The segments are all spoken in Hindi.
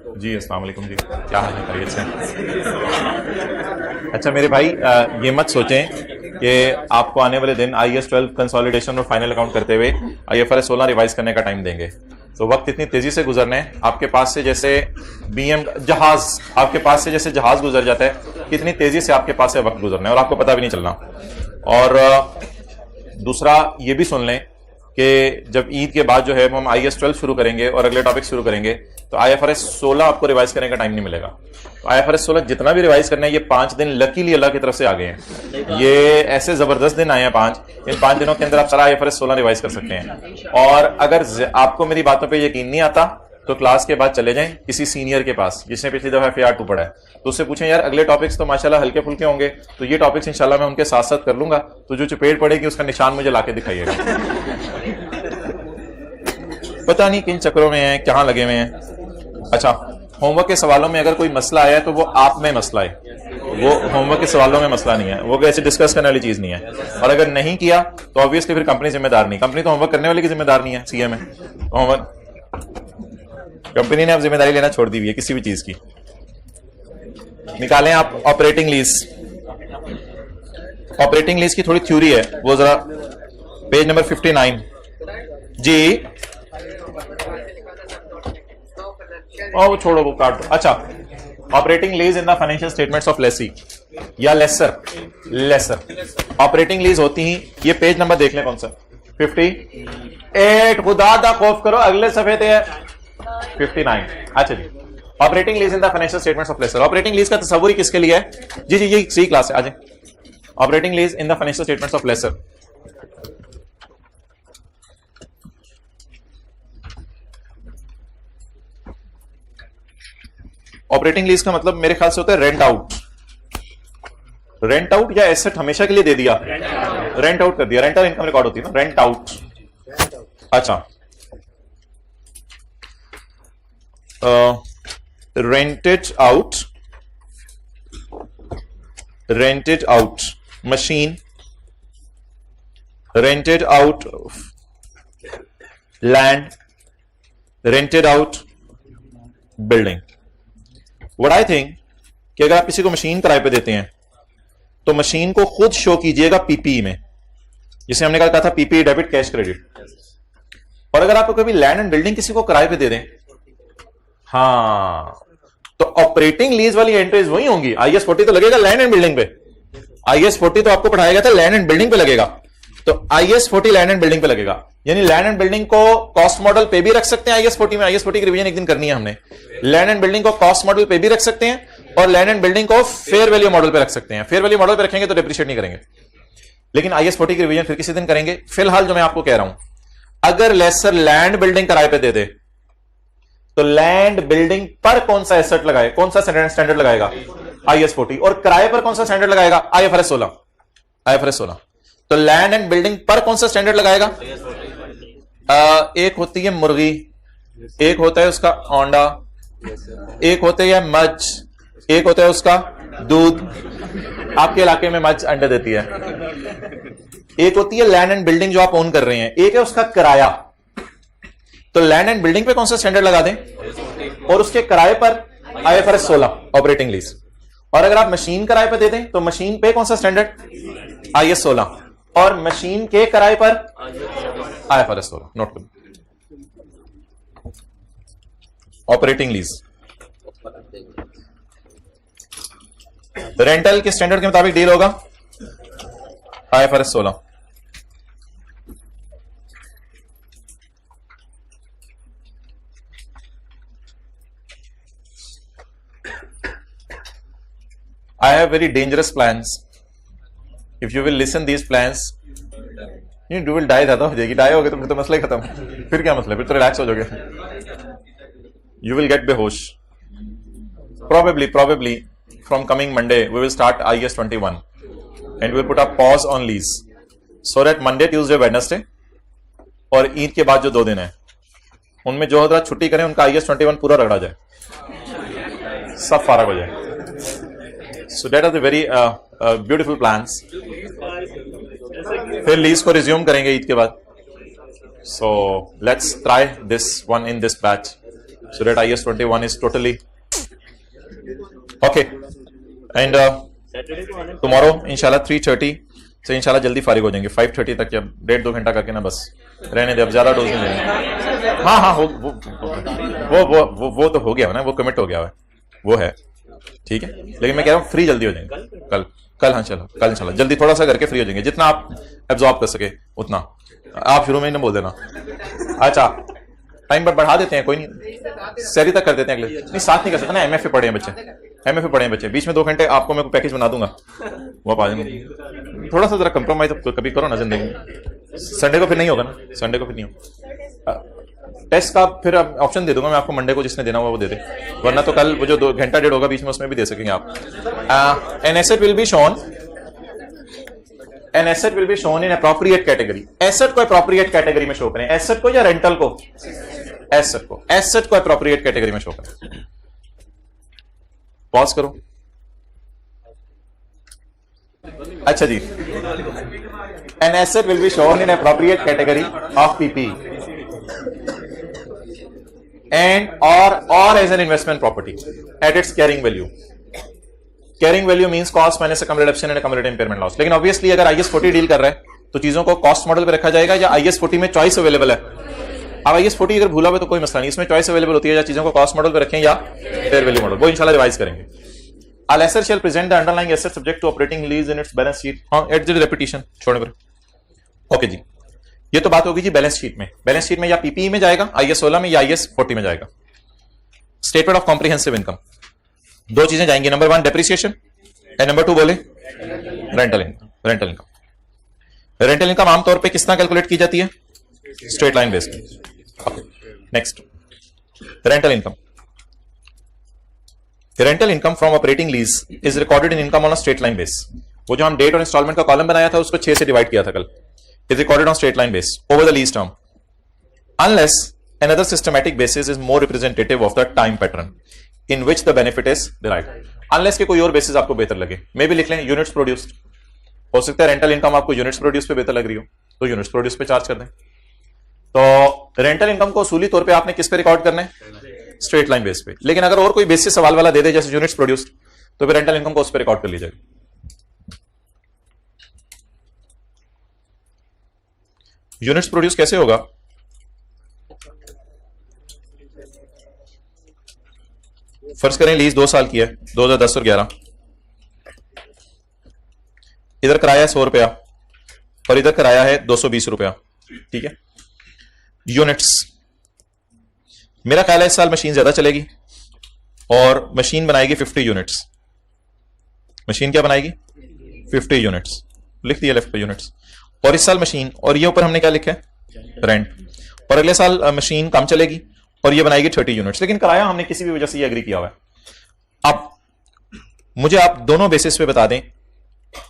जी अस्सलाम वालेकुम जी, क्या हाल है? खैरियत से? अच्छा मेरे भाई, ये मत सोचें कि आपको आने वाले दिन IAS 12 कंसोलिडेशन और फाइनल अकाउंट करते हुए IFRS 16 रिवाइज करने का टाइम देंगे। तो वक्त इतनी तेजी से गुजरना है आपके पास से, जैसे जहाज आपके पास से जैसे जहाज गुजर जाता है, कितनी तेजी से आपके पास से वक्त गुजरना है और आपको पता भी नहीं चलना। और दूसरा ये भी सुन लें कि जब ईद के बाद जो है हम IAS 12 शुरू करेंगे और अगले टॉपिक शुरू करेंगे तो IFRS 16 आपको रिवाइज करने का टाइम नहीं मिलेगा। तो IFRS 16 जितना भी रिवाइज करना है, ये 5 दिन लकीली अल्लाह की तरफ से आ गए हैं। ये ऐसे जबरदस्त दिन आए हैं 5, इन 5 दिनों के अंदर आप सारा IFRS 16 रिवाइज कर सकते हैं। और अगर आपको मेरी बातों पर यकीन नहीं आता तो क्लास के बाद चले जाएं किसी सीनियर के पास जिसने पिछली दफा FAR 2 पढ़ा है, तो उससे पूछें यार अगले टॉपिक्स तो माशाल्लाह हल्के फुल्के होंगे, तो ये टॉपिक्स इंशाल्लाह मैं उनके साथ साथ कर लूंगा, तो जो चपेट पड़ेगी उसका निशान मुझे लाके दिखाइएगा। पता नहीं किन चक्रों में हैं, कहां लगे हुए हैं। अच्छा, होमवर्क के सवालों में अगर कोई मसला आया तो वो आप में मसला है, वो होमवर्क के सवालों में मसला नहीं है, वो ऐसे डिस्कस करने वाली चीज नहीं है। और अगर नहीं किया तो ऑब्वियसली फिर कंपनी जिम्मेदार नहीं, कंपनी तो होमवर्क करने वाले की जिम्मेदार नहीं है। CA में होमवर्क कंपनी ने अब जिम्मेदारी लेना छोड़ दी हुई है किसी भी चीज की। निकालें आप ऑपरेटिंग लीज। ऑपरेटिंग लीज की थोड़ी थ्योरी है, वो जरा पेज नंबर 59 जी। वो छोड़ो, वो काट दो। अच्छा, operating lease in the financial statements of Lesi या लेसर ऑपरेटिंग लीज होती ही, ये पेज नंबर देख लें कौन सा, 58। खुदा दा खौफ करो, अगले सफे थे 59। अच्छा जी, operating lease in the financial statements of lessor. Operating lease का तस्वुर किसके लिए है? जी जी जी, सी क्लास है, आ जाए। Operating lease in the financial statements of lessor. Operating lease का मतलब मेरे ख्याल से होता है रेंट आउट। रेंट आउट या एसेट हमेशा के लिए दे दिया, रेंट आउट कर दिया, रेंटल इनकम रिकॉर्ड होती है ना, रेंट आउट। अच्छा, rented out machine, rented out land, rented out building। What I think कि अगर आप किसी को मशीन किराए पे देते हैं तो मशीन को खुद शो कीजिएगा PPE में, जिसे हमने कहा था PPE डेबिट कैश क्रेडिट। और अगर आपको कभी लैंड एंड बिल्डिंग किसी को किराए पे दे दें, हाँ, तो ऑपरेटिंग लीज वाली एंट्रीज वही होंगी। IAS 40 तो लगेगा लैंड एंड बिल्डिंग पे, IAS 40 तो आपको पढ़ाया गया था लैंड एंड बिल्डिंग पे लगेगा, तो IAS 40 लैंड एंड बिल्डिंग पे लगेगा। यानी लैंड एंड बिल्डिंग को कॉस्ट मॉडल पे भी रख सकते हैं IAS 40 में, IAS 40 की रिवीजन एक दिन करनी है हमने। लैंड एंड बिल्डिंग को कॉस्ट मॉडल पे भी रख सकते हैं और लैंड एंड बिल्डिंग को फेयर वैल्यू मॉडल पे रख सकते हैं। फेयर वैल्यू मॉडल पे रखेंगे तो डिप्रिशिएट नहीं करेंगे, लेकिन IAS 40 की रिवीजन फिर किसी दिन करेंगे। फिलहाल जो मैं आपको कह रहा हूं, अगर लेसर लैंड बिल्डिंग किराए पे दे दे तो लैंड बिल्डिंग पर कौन सा एसेट लगाए, कौन सा स्टैंडर्ड लगाएगा? IAS 40। और किराए पर कौन सा स्टैंडर्ड लगाएगा? IFRS 16। IFRS 16। तो लैंड एंड बिल्डिंग पर कौन सा स्टैंडर्ड लगाएगा? एक होती है मुर्गी, एक होता है उसका औंडा, एक होते है मज, एक होता है उसका दूध। आपके इलाके में मज अंडे देती है। एक होती है लैंड एंड बिल्डिंग जो आप ओन कर रहे हैं, एक है उसका किराया। तो लैंड एंड बिल्डिंग पे कौन सा स्टैंडर्ड लगा दें और उसके किराए पर IFRS 16 ऑपरेटिंग लीज। और अगर आप मशीन किराए पे दे दें तो मशीन पे कौन सा स्टैंडर्ड? IAS 16। और मशीन के किराए पर IFRS 16। नोट करो, ऑपरेटिंग लीज रेंटल के स्टैंडर्ड के मुताबिक डील होगा IFRS 16। I have very dangerous plans. If you will listen these plans, you will die। ज्यादा हो जाएगी, die हो गए तो फिर तो मसला ही खत्म। फिर क्या मसला है? फिर तो रिलैक्स हो जाओगे। You will get बेहोश। Probably from coming Monday we will start IAS 21 and we will put a pause on lease so that Monday, Tuesday, Wednesday और ईद के बाद जो 2 दिन है उनमें जो हजरात छुट्टी करें उनका IAS 21 पूरा रगड़ा जाए, सब फारग हो जाए। So that are the very beautiful plans. फिर लीज को रिज्यूम करेंगे ईद के बाद। So let's try this one in this batch. so that IS 21 is totally okay. And tomorrow inshallah 3:30 से इंशाल्लाह जल्दी फारिग हो जाएंगे, 5:30 तक या 1.5-2 घंटा करके ना बस रहने दे, अब ज्यादा डोज नहीं लेंगे। हाँ हाँ वो तो हो गया ना, वो कमिट हो गया है, वो है ठीक है, लेकिन मैं कह रहा हूँ फ्री जल्दी हो जाएंगे कल हाँ चलो कल इंशाल्लाह जल्दी थोड़ा सा करके फ्री हो जाएंगे, जितना आप एब्जॉर्ब कर सके उतना। आप शुरू में ही ना बोल देना। अच्छा टाइम पर बढ़ा देते हैं, कोई नहीं सैरी तक कर देते हैं अगले, नहीं साथ नहीं कर सकते ना, MFA पढ़े हैं बच्चे, MFA पढ़े हैं बच्चे, बीच में 2 घंटे आपको मैं पैकेज बना दूंगा, वो आप आ जाएंगे। थोड़ा सा जरा कंप्रोमाइज कभी करो ना जिंदगी। संडे को फिर नहीं होगा ना, संडे को फिर नहीं होगा। टेस्ट का फिर ऑप्शन दे दूंगा मैं आपको, मंडे को जिसने देना होगा वो दे दे, वरना तो कल वो जो 2 घंटा 1.5 होगा बीच में उसमें भी दे सकेंगे आप। An asset will be shown, an asset will be shown in appropriate category. Asset को अप्रोप्रिएट कैटेगरी में शो करें, एसेट को या रेंटल को? एसेट को अप्रोप्रिएट कैटेगरी में शो करें। पॉज करो। अच्छा जी, an asset will be shown in appropriate category of PP and or as an investment property at its carrying value. Carrying value means cost minus a reduction and accumulated impairment loss. लेकिन obviously अगर IS 40 डील कर रहा है तो चीजों को कॉस्ट मॉडल पे रखा जाएगा, या IS 40 में चॉइस अवेलेबल है। अब IS 40 अगर भूला हुआ तो कोई मसला नहीं, इसमें चॉइस अवेलेबल होती है, या चीजों को कॉस्ट मॉडल पे रखें या फेयर वैल्यू मॉडल, वो इंशाल्लाह रिवाइज करेंगे। A lessor shall present the underlying asset subject to operating lease in its balance sheet. हाँ एट द रेपिटेशन छोड़ने पर। ओके जी, ये तो बात होगी जी बैलेंस शीट में। बैलेंस शीट में या पीपीई में जाएगा IS 16 में, या IS 40 में जाएगा। स्टेटमेंट ऑफ कॉम्प्रिहेंसिव इनकम, 2 चीजें जाएंगी, नंबर 1 डेप्रिसिएशन एंड नंबर 2 बोले रेंटल इनकम। रेंटल इनकम आमतौर पे किस तरह कैलकुलेट की जाती है? स्ट्रेट लाइन बेस पे। Next, rental income. Rental income from operating lease is recorded in income on a straight line base. वो जो हम डेट और इंस्टॉलमेंट का कॉलम बनाया था उसको 6 से डिवाइड किया था कल, is recorded on straight line base over the lease term unless another systematic basis is more representative of the time pattern in which the benefit is derived. Unless के कोई और बेसिस आपको बेहतर लगे, मे भी लिख लें यूनिट्स प्रोड्यूस्ड। हो सकता है रेंटल इनकम आपको यूनिट्स प्रोड्यूस पे बेहतर लग रही हो तो यूनिट्स प्रोड्यूस पे चार्ज कर दें। तो रेंटल इनकम को उसूली तौर पे आपने किस पे रिकॉर्ड करना है? स्ट्रेट लाइन बेस पे। लेकिन अगर और कोई बेसिस सवाल वाला दे दे जैसे यूनिट्स प्रोड्यूस्ड, तो फिर रेंटल इनकम को उस पर रिकॉर्ड कर लीजिएगा। यूनिट्स प्रोड्यूस कैसे होगा? फर्ज करें लीज 2 साल की है, 2010 और 11। इधर किराया है 100 रुपया और इधर किराया है 220 रुपया, ठीक है। यूनिट्स, मेरा ख्याल है इस साल मशीन ज्यादा चलेगी और मशीन बनाएगी 50 यूनिट्स। मशीन क्या बनाएगी? 50 यूनिट्स, लिख दिया लेफ्ट पे यूनिट्स। और इस साल मशीन, और ये ऊपर हमने क्या लिखा है? रेंट। और अगले साल मशीन कम चलेगी और ये बनाएगी 30 यूनिट्स, लेकिन किराया हमने किसी भी वजह से ये एग्री किया हुआ है। अब मुझे आप दोनों बेसिस पे बता दें,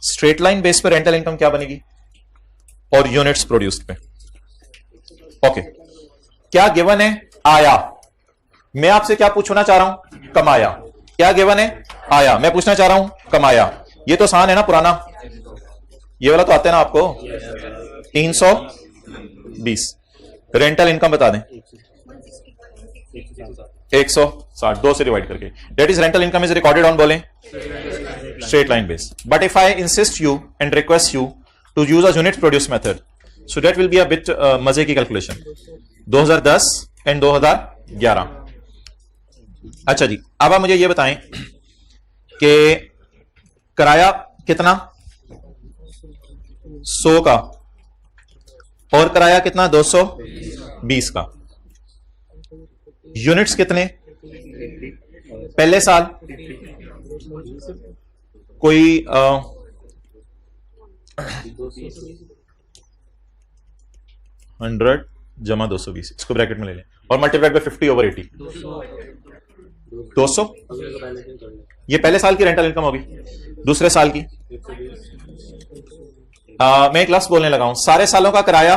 स्ट्रेट लाइन बेस पे रेंटल इनकम क्या बनेगी और यूनिट्स प्रोड्यूस्ड पे। ओके, क्या गिवन है? आया। मैं आपसे क्या पूछना चाह रहा हूं? कमाया। क्या गिवन है? आया। मैं पूछना चाह रहा हूं कमाया। ये तो आसान है ना, पुराना ये वाला तो आता है ना आपको, 320। रेंटल इनकम बता दें, 160, 2 से डिवाइड करके। That is rental income is recorded on, बोलें straight line base. But if I insist you and request you to use a unit produce method, so that will be a bit मजे की कैलकुलेशन। 2010 एंड 2011। अच्छा जी, अब आप मुझे ये बताएं कि किराया कितना? 100 का, और किराया कितना? 220 का। यूनिट्स कितने पहले साल? कोई 100 जमा 220, इसको ब्रैकेट में ले लें और मल्टीप्लाइड बाय 50/80, 200। ये पहले साल की रेंटल इनकम होगी। दूसरे साल की मैं एक लफ्ज बोलने लगा हूं, सारे सालों का किराया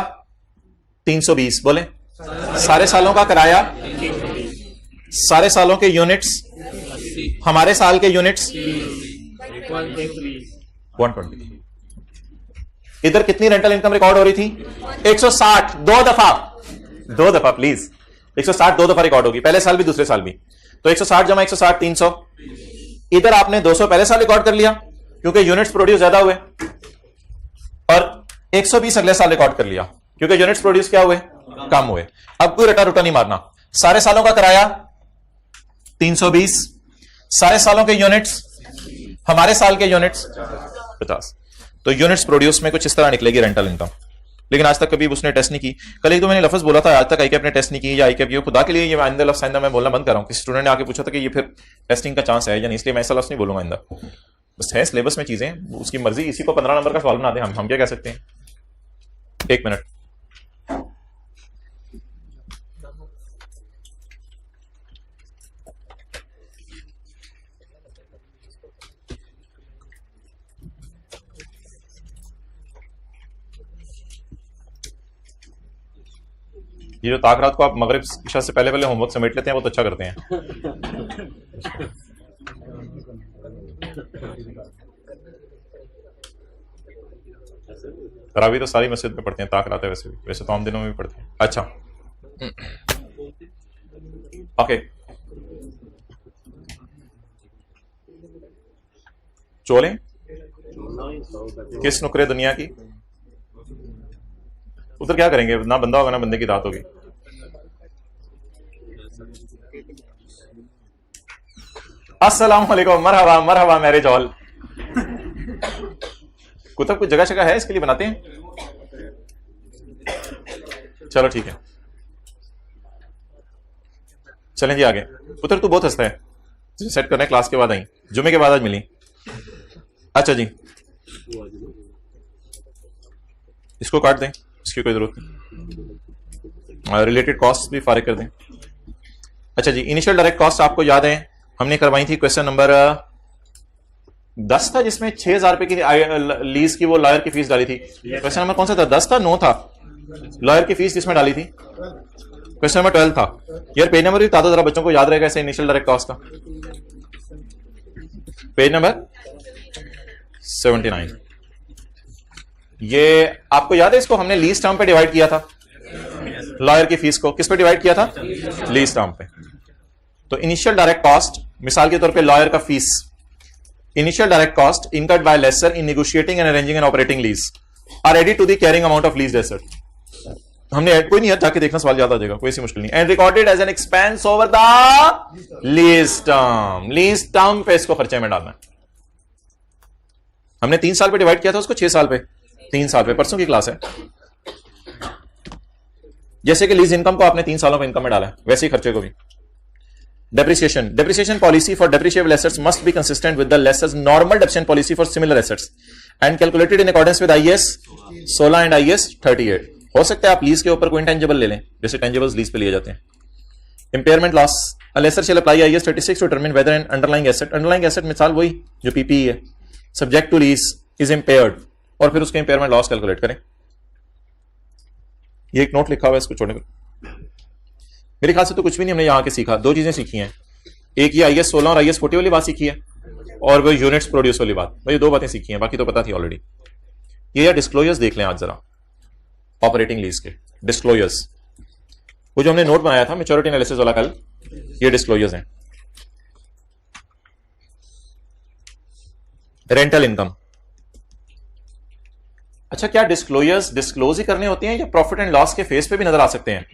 320, बोले सारे सालों का किराया, सारे सालों के यूनिट्स, हमारे साल के यूनिट्स 120। इधर कितनी रेंटल इनकम रिकॉर्ड हो रही थी? 160। 2 दफा प्लीज, 160 दो दफा रिकॉर्ड होगी, पहले साल भी दूसरे साल भी। तो 160 जमा 160 300। इधर आपने 200 पहले साल रिकॉर्ड कर लिया क्योंकि यूनिट्स प्रोड्यूस ज्यादा हुए, और 120 अगले साल रिकॉर्ड कर लिया क्योंकि यूनिट्स प्रोड्यूस क्या हुए, कम हुए। अब कोई रटा रुटा नहीं मारना, सारे सालों का कराया 320, सारे सालों के यूनिट्स, हमारे साल के यूनिट्स 50। तो यूनिट्स प्रोड्यूस में कुछ इस तरह निकलेगी रेंटल इनकम। लेकिन आज तक कभी उसने टेस्ट नहीं की। कल एक तो मैंने लफ्ज बोला था, आज तक आईकेप ने टेस्ट नहीं की, या आईकेप ये खुदा के लिए ये आइंदा लफ्ज आइंदा मैं बोलना बंद कर रहा हूं। किसी स्टूडेंट ने आके पूछा था कि ये फिर टेस्टिंग का चांस है या नहीं, इसलिए मैं ऐसा लफ्ज नहीं बोलूंगा आइंदा। बस है सिलेबस में चीजें, उसकी मर्जी, इसी को 15 नंबर का सवाल बना दे, हम क्या कह सकते हैं। एक मिनट, ये जो ताकरात को आप मगरिब इशा से पहले पहले होमवर्क समेट लेते हैं, वो तो अच्छा करते हैं। तरावी तो सारी मस्जिद में पढ़ते हैं, ताकरात है वैसे तो आम दिनों में भी पढ़ते हैं। अच्छा ओके, चोलें किस नुकरे दुनिया की, उधर क्या करेंगे, ना बंदा होगा ना बंदे की दात होगी। अस्सलाम वालेकुम, मरहबा मरहबा मैरिज हॉल। कुतब कुछ जगह जगह है इसके लिए बनाते हैं, चलो ठीक है, चलें जी आगे। पुत्र तू बहुत हंसता है, तुझे सेट करना है क्लास के बाद आई, जुमे के बाद आज मिली। अच्छा जी, इसको काट दें, इसकी कोई जरूरत नहीं, रिलेटेड कॉस्ट भी फारिग कर दें। अच्छा जी, इनिशियल डायरेक्ट कॉस्ट आपको याद है हमने करवाई थी, क्वेश्चन नंबर 10 था, जिसमें 6,000 रुपए की लीज की वो लॉयर की फीस डाली थी। क्वेश्चन नंबर कौन सा था, 10 था 9 था, लॉयर की फीस जिसमें डाली थी। क्वेश्चन नंबर 12 था। यार पेज नंबर भी बता दो जरा, बच्चों को याद रहेगा ऐसे इनिशियल डायरेक्ट कॉस्ट का। Page number 79। ये आपको याद है, इसको हमने लीज टर्म पे डिवाइड किया था, लॉयर की फीस को किस पे डिवाइड किया था, लीज टर्म पे। तो इनिशियल डायरेक्ट कॉस्ट, मिसाल के तौर पे लॉयर का fees, initial direct cost incurred by lessor in negotiating and arranging and operating lease are added to the carrying amount of lease asset. हमने ऐड कोई नहीं है, जाके देखना सवाल याद आ जाएगा, कोई सी मुश्किल नहीं। And recorded as an expense over the lease term, lease term पे इसको खर्चे में डालना है। हमने 3 साल पे डिवाइड किया था उसको, 6 साल पे, 3 साल पे, परसों की क्लास है। जैसे कि लीज इनकम को आपने 3 सालों पे इनकम में डाला है, वैसे ही खर्चे को भी। Depreciation policy for depreciable assets must be consistent with the lessor's normal depreciation policy for similar assets and calculated in accordance with IAS 16 and IAS 38। हो सकता है आप लीज के ऊपर कोई इंटेंजिबल ले लें, जैसे टेंजिबल्स लीज पे लिए जाते हैं। Impairment loss, a lessor shall apply IAS 36 to determine whether an underlying asset मिसाल वही जो PPE है, subject to lease is impaired, और फिर उसके impairment loss कैलकुलेट करें। ये एक नोट लिखा हुआ है, इसको छोड़ने को मेरे ख्याल से तो कुछ भी नहीं हमने यहां के सीखा। 2 चीजें सीखी हैं, एक ये IAS 16 और IAS 40 वाली बात सीखी है, और वो यूनिट्स प्रोड्यूस वाली बात, भाई 2 बातें सीखी हैं, बाकी तो पता थी ऑलरेडी। ये यार डिस्क्लोजर्स देख लें आज जरा, ऑपरेटिंग लीज के डिस्क्लोजर्स, वो जो हमने नोट बनाया था मैच्योरिटी एनालिसिस वाला कल, ये डिस्क्लोजर्स हैं। रेंटल इनकम, अच्छा क्या डिस्क्लोजर्स डिस्क्लोज ही करने होते हैं या प्रॉफिट एंड लॉस के फेस पे भी नजर आ सकते हैं?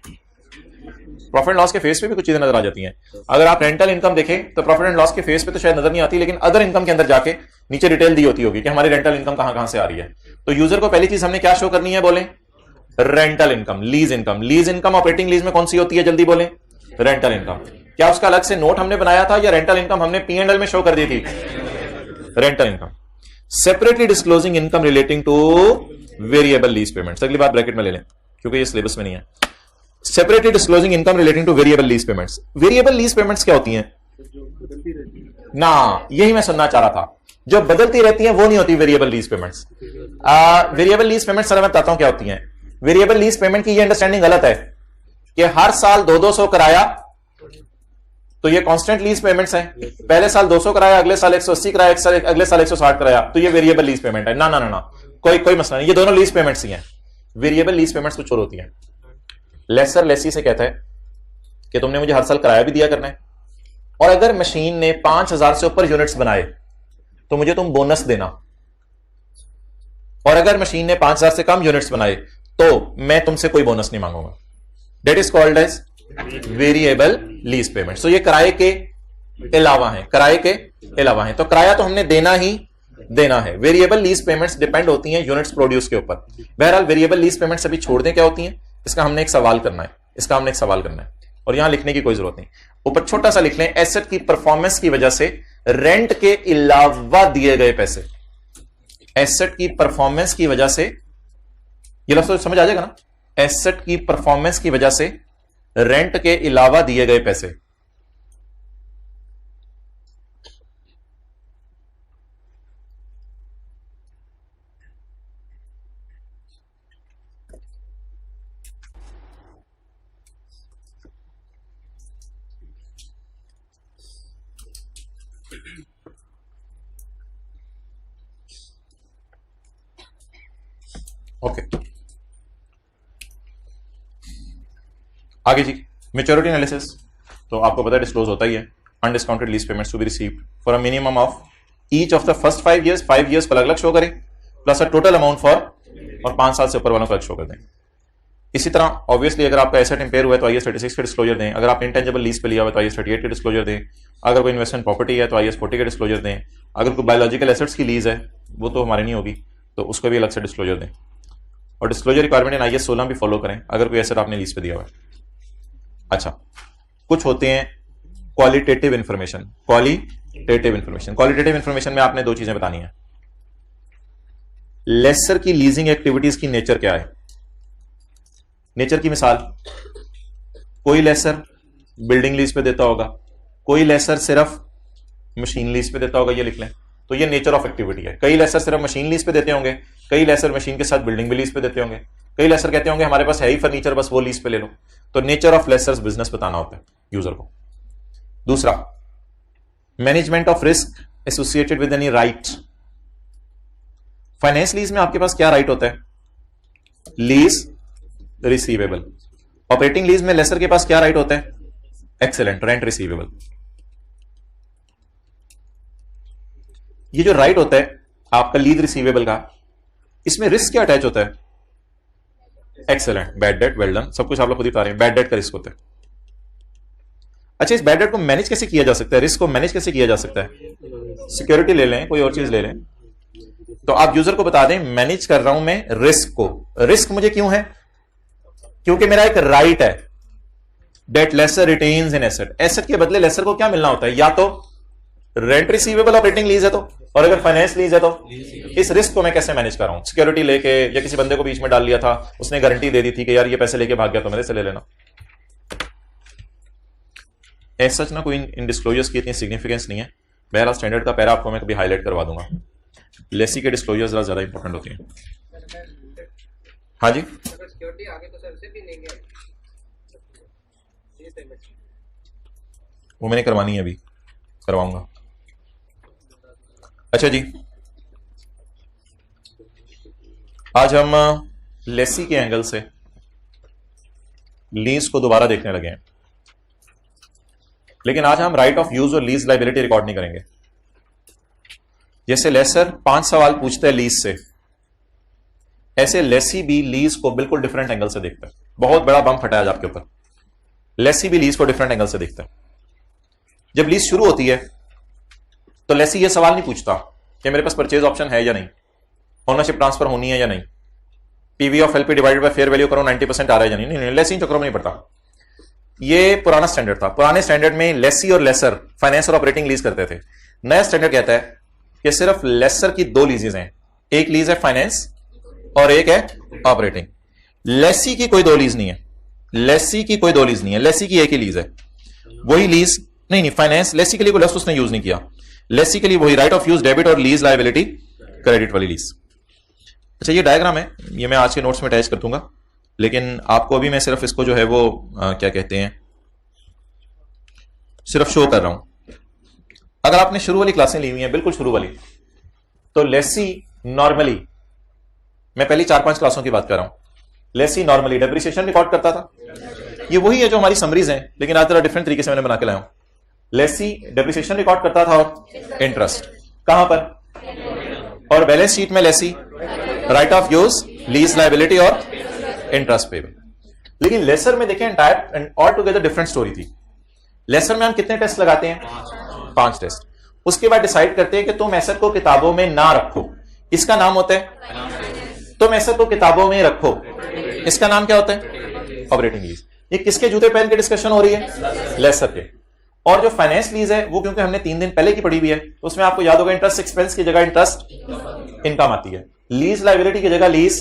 प्रॉफिट एंड लॉस के फेस पे भी कुछ चीजें नजर आ जाती हैं। अगर आप रेंटल इनकम देखें तो प्रॉफिट एंड लॉस के फेस पे तो शायद नजर नहीं आती, लेकिन अदर इनकम के अंदर जाके नीचे डिटेल दी होती होगी कि हमारी रेंटल इनकम कहां कहां से आ रही है। तो यूजर को पहली चीज हमने क्या शो करनी है, बोले rental income, lease income. Lease income operating lease में कौन सी होती है, जल्दी बोले, रेंटल इनकम। क्या उसका अलग से नोट हमने बनाया था या रेंटल इनकम हमने P&L में शो कर दी थी? Rental income. Separately disclosing income relating two variable lease payments, अगली बार ब्रैकेट में ले लें क्योंकि ये सिलेबस में नहीं है। Separately disclosing income relating two variable lease payments. Variable lease payments क्या होती हैं ना, यही मैं सुनना चाह रहा था। जो बदलती रहती हैं वो नहीं होती variable lease payments. Variable lease payments sir मैं बताता हूं क्या होती हैं। वेरिएबल लीज पेमेंट की ये अंडरस्टैंडिंग गलत है कि हर साल 200 कराया तो ये कांस्टेंट लीज पेमेंट्स है। पहले साल 200 कराया, अगले साल 180 कराया, अगले साल 160 कराया, तो ये वेरिएबल लीज पेमेंट है। ना ना ना ना, कोई मसला नहीं, ये दोनों लीज पेमेंट्स ही हैं। वेरिएबल लीज पेमेंट्स कुछ और होती हैं। लेसर लेसी से कहता है कि तुमने मुझे हर साल किराया भी दिया करना है, और अगर मशीन ने 5000 से ऊपर यूनिट्स बनाए तो मुझे तुम बोनस देना, और अगर मशीन ने 5000 से कम यूनिट्स बनाए तो मैं तुमसे कोई बोनस नहीं मांगूंगा। That is called as variable lease payment. So ये किराए के अलावा है, किराए के अलावा है, तो किराया तो हमने देना ही देना है। वेरिएबल लीज पेमेंट्स डिपेंड होती हैं यूनिट्स प्रोड्यूस के ऊपर। बहरहाल वेरिएबल लीज पेमेंट्स अभी छोड़ दें, क्या होती हैं, इसका हमने एक सवाल करना है, इसका हमने एक सवाल करना है, और यहां लिखने की कोई जरूरत नहीं, ऊपर छोटा सा लिख लें, एसेट की परफॉर्मेंस की वजह से रेंट के अलावा दिए गए पैसे, एसेट की परफॉर्मेंस की वजह से, ये लफ्ज़ तो समझ आ जाएगा ना, एसेट की परफॉर्मेंस की वजह से रेंट के अलावा दिए गए पैसे। ओके, आगे जी, मैच्योरिटी एनालिसिस तो आपको पता है डिस्क्लोज होता ही है। Undiscounted lease payments to be received for a minimum of each of the first 5 years, 5 years पर अलग अलग शो करें, plus a total amount for, और 5 साल से ऊपर वालों को अलग शो कर दें। इसी तरह ऑब्वियसली अगर आपका एसेट इंपेयर हुआ है तो IAS 36 के डिस्क्लोजर दें, अगर आप इंटेंजिबल लीज पे लिया हुआ है तो IAS 38 के डिस्क्लोजर दें, अगर कोई इन्वेस्टमेंट प्रॉपर्टी है तो IAS 40 के डिस्क्लोजर दें, अगर कोई बायोलॉजिकल एसेट्स की लीज है वो तो हमारी नहीं होगी तो उसको भी अलग से डिस्क्लोजर दें, और डिस्क्लोजर रिक्वायरमेंट इन IAS 16 भी फॉलो करें अगर कोई एसेट आपने लीज पे दिया हुआ है। अच्छा, कुछ होते हैं क्वालिटेटिव इंफॉर्मेशन, क्वालिटेटिव इंफॉर्मेशन में आपने 2 चीजें बतानी है। लेसर की लीजिंग एक्टिविटीज की नेचर क्या है, नेचर की मिसाल, कोई लेसर बिल्डिंग लीज पे देता होगा, कोई लेसर सिर्फ मशीन लीज पे देता होगा, ये लिख लें, तो ये नेचर ऑफ एक्टिविटी है। कई लेसर सिर्फ मशीन लीज पे देते होंगे, कई लेसर मशीन के साथ बिल्डिंग भी लीज पे देते होंगे, कई लेसर कहते होंगे हमारे पास है ही फर्नीचर, बस वो लीज पे ले लो। तो नेचर ऑफ लेसर्स बिजनेस बताना होता है यूजर को। दूसरा, management of risk associated with any right. Finance lease में आपके पास क्या राइट होता है, लीज रिसीवेबल। ऑपरेटिंग लीज में लेसर के पास क्या राइट होता है, एक्सेलेंट, रेंट रिसीवेबल। ये जो राइट होता है आपका लीज रिसीवेबल का, इसमें रिस्क क्या अटैच होता है, excellent, bad debt, well done, सब कुछ आप लोग खुद ही बता रहे हैं, बैड डेट का रिस्क होता है। अच्छा, इस बैड डेट को मैनेज कैसे किया जा सकता है, रिस्क को मैनेज कैसे किया जा सकता है, सिक्योरिटी ले लें, कोई और चीज ले लें, तो आप यूजर को बता दें मैनेज कर रहा हूं मैं रिस्क को। रिस्क मुझे क्यों है, क्योंकि मेरा एक राइट है, that lessor retains in asset, asset के बदले लेसर को क्या मिलना होता है, या तो रेंट रिसीवेबल ऑपरेटिंग लीज है तो, और अगर फाइनेंस लीज है तो। इस रिस्क को मैं कैसे मैनेज कर रहा हूं, सिक्योरिटी लेके, या किसी बंदे को बीच में डाल लिया था, उसने गारंटी दे दी थी कि यार ये पैसे लेके भाग गया तो मेरे से ले लेना। ऐसा ना कोई इन डिस्क्लोजर्स की इतनी सिग्निफिकेंस नहीं है, बहरहाल स्टैंडर्ड का पैरा आपको मैं कभी हाईलाइट करवा दूंगा। लेसी के डिस्क्लोजर्स ज्यादा इंपॉर्टेंट होती हैं। हाँ जी, वो मैंने करवानी है, अभी करवाऊंगा। अच्छा जी, आज हम लेसी के एंगल से लीज को दोबारा देखने लगे हैं, लेकिन आज हम राइट ऑफ यूज और लीज लाइबिलिटी रिकॉर्ड नहीं करेंगे। जैसे लेसर 5 सवाल पूछता है लीज से, ऐसे लेसी भी लीज को बिल्कुल डिफरेंट एंगल से देखता है। बहुत बड़ा बम फटा है आपके ऊपर, लेसी भी लीज को डिफरेंट एंगल से देखता है। जब लीज शुरू होती है तो लेसी ये सवाल नहीं पूछता कि मेरे पास परचेज ऑप्शन है या नहीं, ओनरशिप ट्रांसफर होनी है या नहीं, PV of LP divided by fair value करो 90% आ रहा है या नहीं, लेसी इन चक्रों में नहीं पड़ता। ये पुराना स्टैंडर्ड था, पुराने स्टैंडर्ड में लेसी और लेसर फाइनेंस और ऑपरेटिंग लीज करते थे। नया स्टैंडर्ड कहता है कि सिर्फ लेसर की 2 लीजेज हैं, एक लीज है फाइनेंस और एक है ऑपरेटिंग। लेसी की कोई 2 लीज नहीं है, लेसी की कोई 2 लीज नहीं है, लेसी की एक ही लीज है, वही लीज नहीं, फाइनेंस, लेसी के लिए कोई लफ्ज़ उसने यूज नहीं किया, लेसी के लिए वही राइट ऑफ यूज डेबिट और लीज लायबिलिटी क्रेडिट वाली लीज। अच्छा, ये डायग्राम है, ये मैं आज के नोट्स में अटैच कर दूंगा, लेकिन आपको अभी मैं सिर्फ इसको जो है वो क्या कहते हैं, सिर्फ शो कर रहा हूं। अगर आपने शुरू वाली क्लासें ली हुई हैं, बिल्कुल शुरू वाली, तो लेसी नॉर्मली, मैं पहली 4-5 क्लासों की बात कर रहा हूं, लेसी नॉर्मली डेप्रिसिएशन रिकॉर्ड करता था, ये वही है जो हमारी समरीज हैं, लेकिन आज जरा डिफरेंट तरीके से मैंने बना के लाया हूं। लेसी डेप्रिसिएशन रिकॉर्ड करता था और इंटरेस्ट कहां पर, और बैलेंस शीट में lessee right of use, lease liability और इंटरेस्ट पेबल। लेकिन लेसर में देखें entire all together different story थी। लेसर में हम कितने टेस्ट लगाते हैं? 5 टेस्ट। उसके बाद डिसाइड करते हैं कि तुम एसेट को किताबों में ना रखो, इसका नाम होता है। तुम एसेट को किताबों में रखो, इसका नाम क्या होता है? Operating lease. ये किसके जूते पहन के डिस्कशन हो रही है? लेसर के। और जो फाइनेंस लीज है वो क्योंकि हमने 3 दिन पहले की पढ़ी हुई है, तो उसमें आपको याद होगा इंटरेस्ट एक्सपेंस की जगह इंटरेस्ट इनकम आती है, लीज लायबिलिटी की जगह लीज,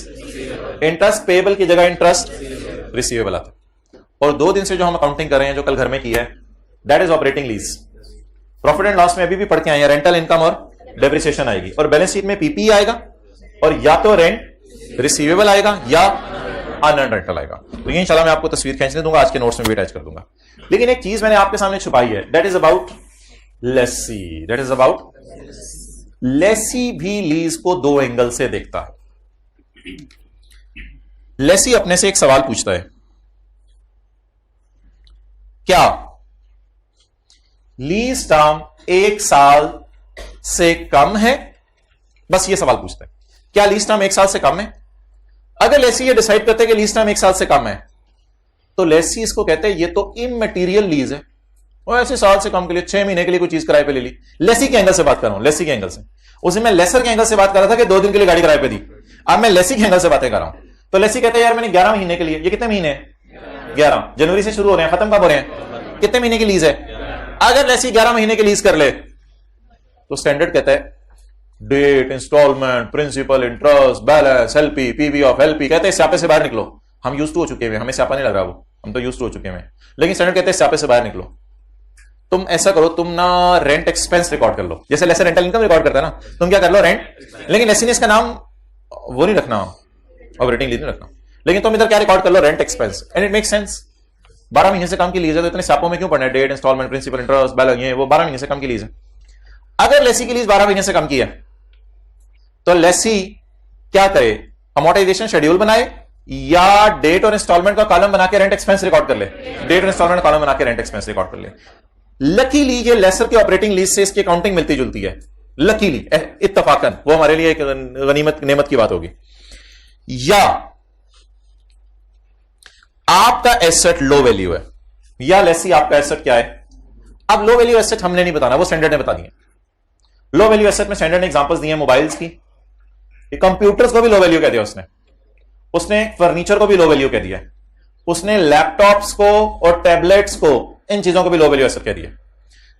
इंटरेस्ट पेएबल की जगह इंटरेस्ट रिसीवेबल आता है। और 2 दिन से जो हम अकाउंटिंग कर रहे हैं, जो कल घर में किया है, that is operating lease. Profit and loss में अभी भी पढ़ के आए हैं, रेंटल इनकम और डेप्रिसिएशन आएगी, और बैलेंस शीट में पीपी आएगा, और या तो रेंट रिसीवेबल आएगा या अनअर्न्ड रेंटल आएगा। तो ये इंशाल्लाह मैं आपको तस्वीर खींचने दूंगा, आज के नोट्स में भी अटैच कर दूंगा। लेकिन एक चीज मैंने आपके सामने छुपाई है, that is about lessee. That is about lessee भी लीज को 2 एंगल से देखता है। लेसी अपने से एक सवाल पूछता है, क्या लीज टर्म 1 साल से कम है? बस ये सवाल पूछता है, क्या लीज टर्म 1 साल से कम है? अगर लेसी ये डिसाइड करते हैं कि लीज टर्म 1 साल से कम है, तो लेसी इसको कहते हैं ये तो इमटेरियल लीज है, और ऐसे साल से कम के लिए 6 महीने के लिए कोई चीज किराए पे ले ली। लेसी के एंगल से बात कर रहा हूं, लेसी के एंगल से। उसे मैं लेसर के एंगल से बात कर रहा था कि 2 दिन के लिए गाड़ी किराए पे दी, अब मैं लेसी के एंगल से बातें कर रहा हूं। तो लेसी कहते हैं यार मैंने 11 महीने के लिए, ये कितने महीने हैं? 11 जनवरी से शुरू हो रहे हैं, खत्म कब हो रहे हैं? कितने महीने की लीज है? अगर लेसी 11 महीने की लीज कर ले, तो स्टैंडर्ड कहता है date, instalment, principal, interest, balance, LP, PV of LP, कहते हैं स्यापे से बाहर निकलो। हम यूज्ड टू हो चुके हैं, हमें स्यापा नहीं लग रहा, वो हम तो यूज्ड टू हो चुके हैं। लेकिन स्टैंडर्ड कहते हैं स्यापे से बाहर निकलो। तुम ऐसा करो, तुम ना रेंट एक्सपेंस रिकॉर्ड कर लो, जैसे लेसर रेंटल इनकम रिकॉर्ड करता है ना, तुम क्या कर लो रेंट, लेकिन लेसी ने इसका नाम वो नहीं रखना, ऑपरेटिंग लीज नहीं रखना, लेकिन तुम इधर क्या रिकॉर्ड कर लो? Rent expense. And it make sense. 12 महीने से कम की लीज है, तो इतने स्यापों में क्यों पढ़ना है? Date, instalment, principal, interest, balance, ये वो 12 महीने से कम की लीज है। अगर लेसी की लीज 12 महीने से कम की है, तो लेसी क्या करे? अमोर्टाइजेशन शेड्यूल बनाए, या डेट और इंस्टॉलमेंट का कॉलम बना के रेंट एक्सपेंस रिकॉर्ड कर ले। डेट और इंस्टॉलमेंट कॉलम बना के रेंट एक्सपेंस रिकॉर्ड कर ले। लकीली ये लेसर की ऑपरेटिंग लीज से इसकी अकाउंटिंग मिलती जुलती है, लकीली, इत्तफाकन, वो हमारे लिए एक गनीमत नेमत की बात होगी। या आपका एसेट लो वैल्यू है, या लेसी आपका एसेट क्या है? अब लो वैल्यू एसेट हमने नहीं बताना, वो स्टैंडर्ड ने बता दिए। लो वैल्यू एसेट में स्टैंडर्ड ने एग्जांपल्स दिए मोबाइल्स की, कंप्यूटर्स को भी लो वैल्यू कह दिया उसने फर्नीचर को भी लो वैल्यू कह दिया, उसने लैपटॉप्स को और टैबलेट्स को, इन चीजों को भी लो वैल्यू एसेट कह दिया।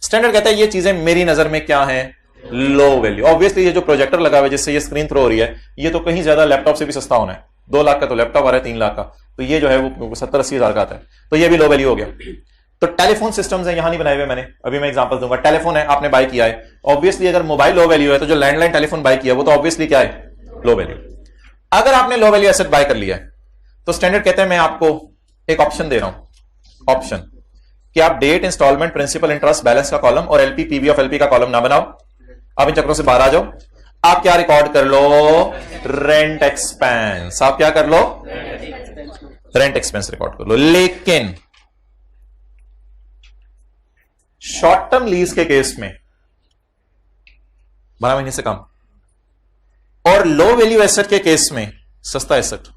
स्टैंडर्ड कहता है ये चीजें मेरी नजर में क्या है? Low value. ऑब्वियसली ये जो प्रोजेक्टर लगा हुआ है जिससे ये स्क्रीन थ्रो हो रही है, ये तो कहीं ज्यादा लैपटॉप से भी सस्ता होना है। 2 लाख का तो लैपटॉप आ रहा है, 3 लाख का तो ये जो है वो 70-80 हजार का आता है, तो ये भी लो वैल्यू हो गया। तो टेलीफोन सिस्टम्स है, यहां नहीं बनाए हुए मैंने, अभी मैं एग्जांपल दूंगा। टेलीफोन है, आपने बाय किया है, ऑब्वियसली अगर मोबाइल लो वैल्यू है, तो जो लैंडलाइन टेलीफोन बाय किया वो तो ऑब्वियसली क्या है? Low value. अगर आपने लो वैल्यू एसेट बाय कर लिया है, तो स्टैंडर्ड कहते हैं मैं आपको एक ऑप्शन दे रहा हूं, ऑप्शन कि आप date, instalment, principal, interest, balance का कॉलम और एलपी, पीवी ऑफ एलपी का कॉलम ना बनाओ। आप इन चक्रों से बाहर आ जाओ। आप क्या रिकॉर्ड कर लो? Rent expense. आप क्या कर लो? रेंट एक्सपेंस रिकॉर्ड कर लो। लेकिन शॉर्ट टर्म लीज के केस में 12 महीने से कम, और लो वैल्यू एसेट के केस में सस्ता एसेट,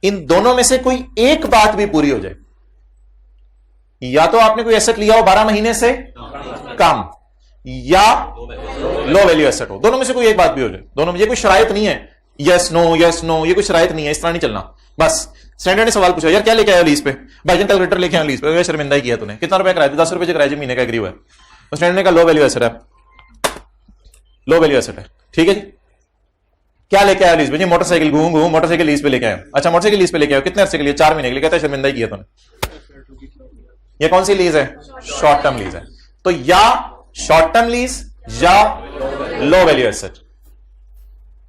इन दोनों में से कोई एक बात भी पूरी हो जाए, या तो आपने कोई एसेट लिया हो 12 महीने से कम, या लो वैल्यू एसेट हो, दोनों में से कोई एक बात भी हो जाए, दोनों में, ये कोई शरायत नहीं है यस नो, ये कोई शरायत नहीं है, इस तरह नहीं चलना। बस स्टैंडर्ड ने सवाल पूछा, यार क्या लेके आया लीज पे? भाईजान कैलकुलेटर लेके आया लीज पे। शर्मिंदा ही किया तूने, कितना रुपया किराया? 10 रुपए किराया महीने का एग्री हुआ है। तो स्टैंडर्ड ने कहा लो वैल्यू एसेट है, लो वैल्यू एसेट है, ठीक है जी। क्या लेके आया लीज पे? जी मोटरसाइकिल, घूम मोटरसाइकिल लीज पे लेके आया। अच्छा मोटरसाइकिल लीज पे लेके आया, कितने अर्से के लिए? 4 महीने के लिए। कहता है शर्मिंदा ही किया तूने। ये कौन सी लीज है? शॉर्ट टर्म लीज है। तो या शॉर्ट टर्म लीज या लो वैल्यू एसेट।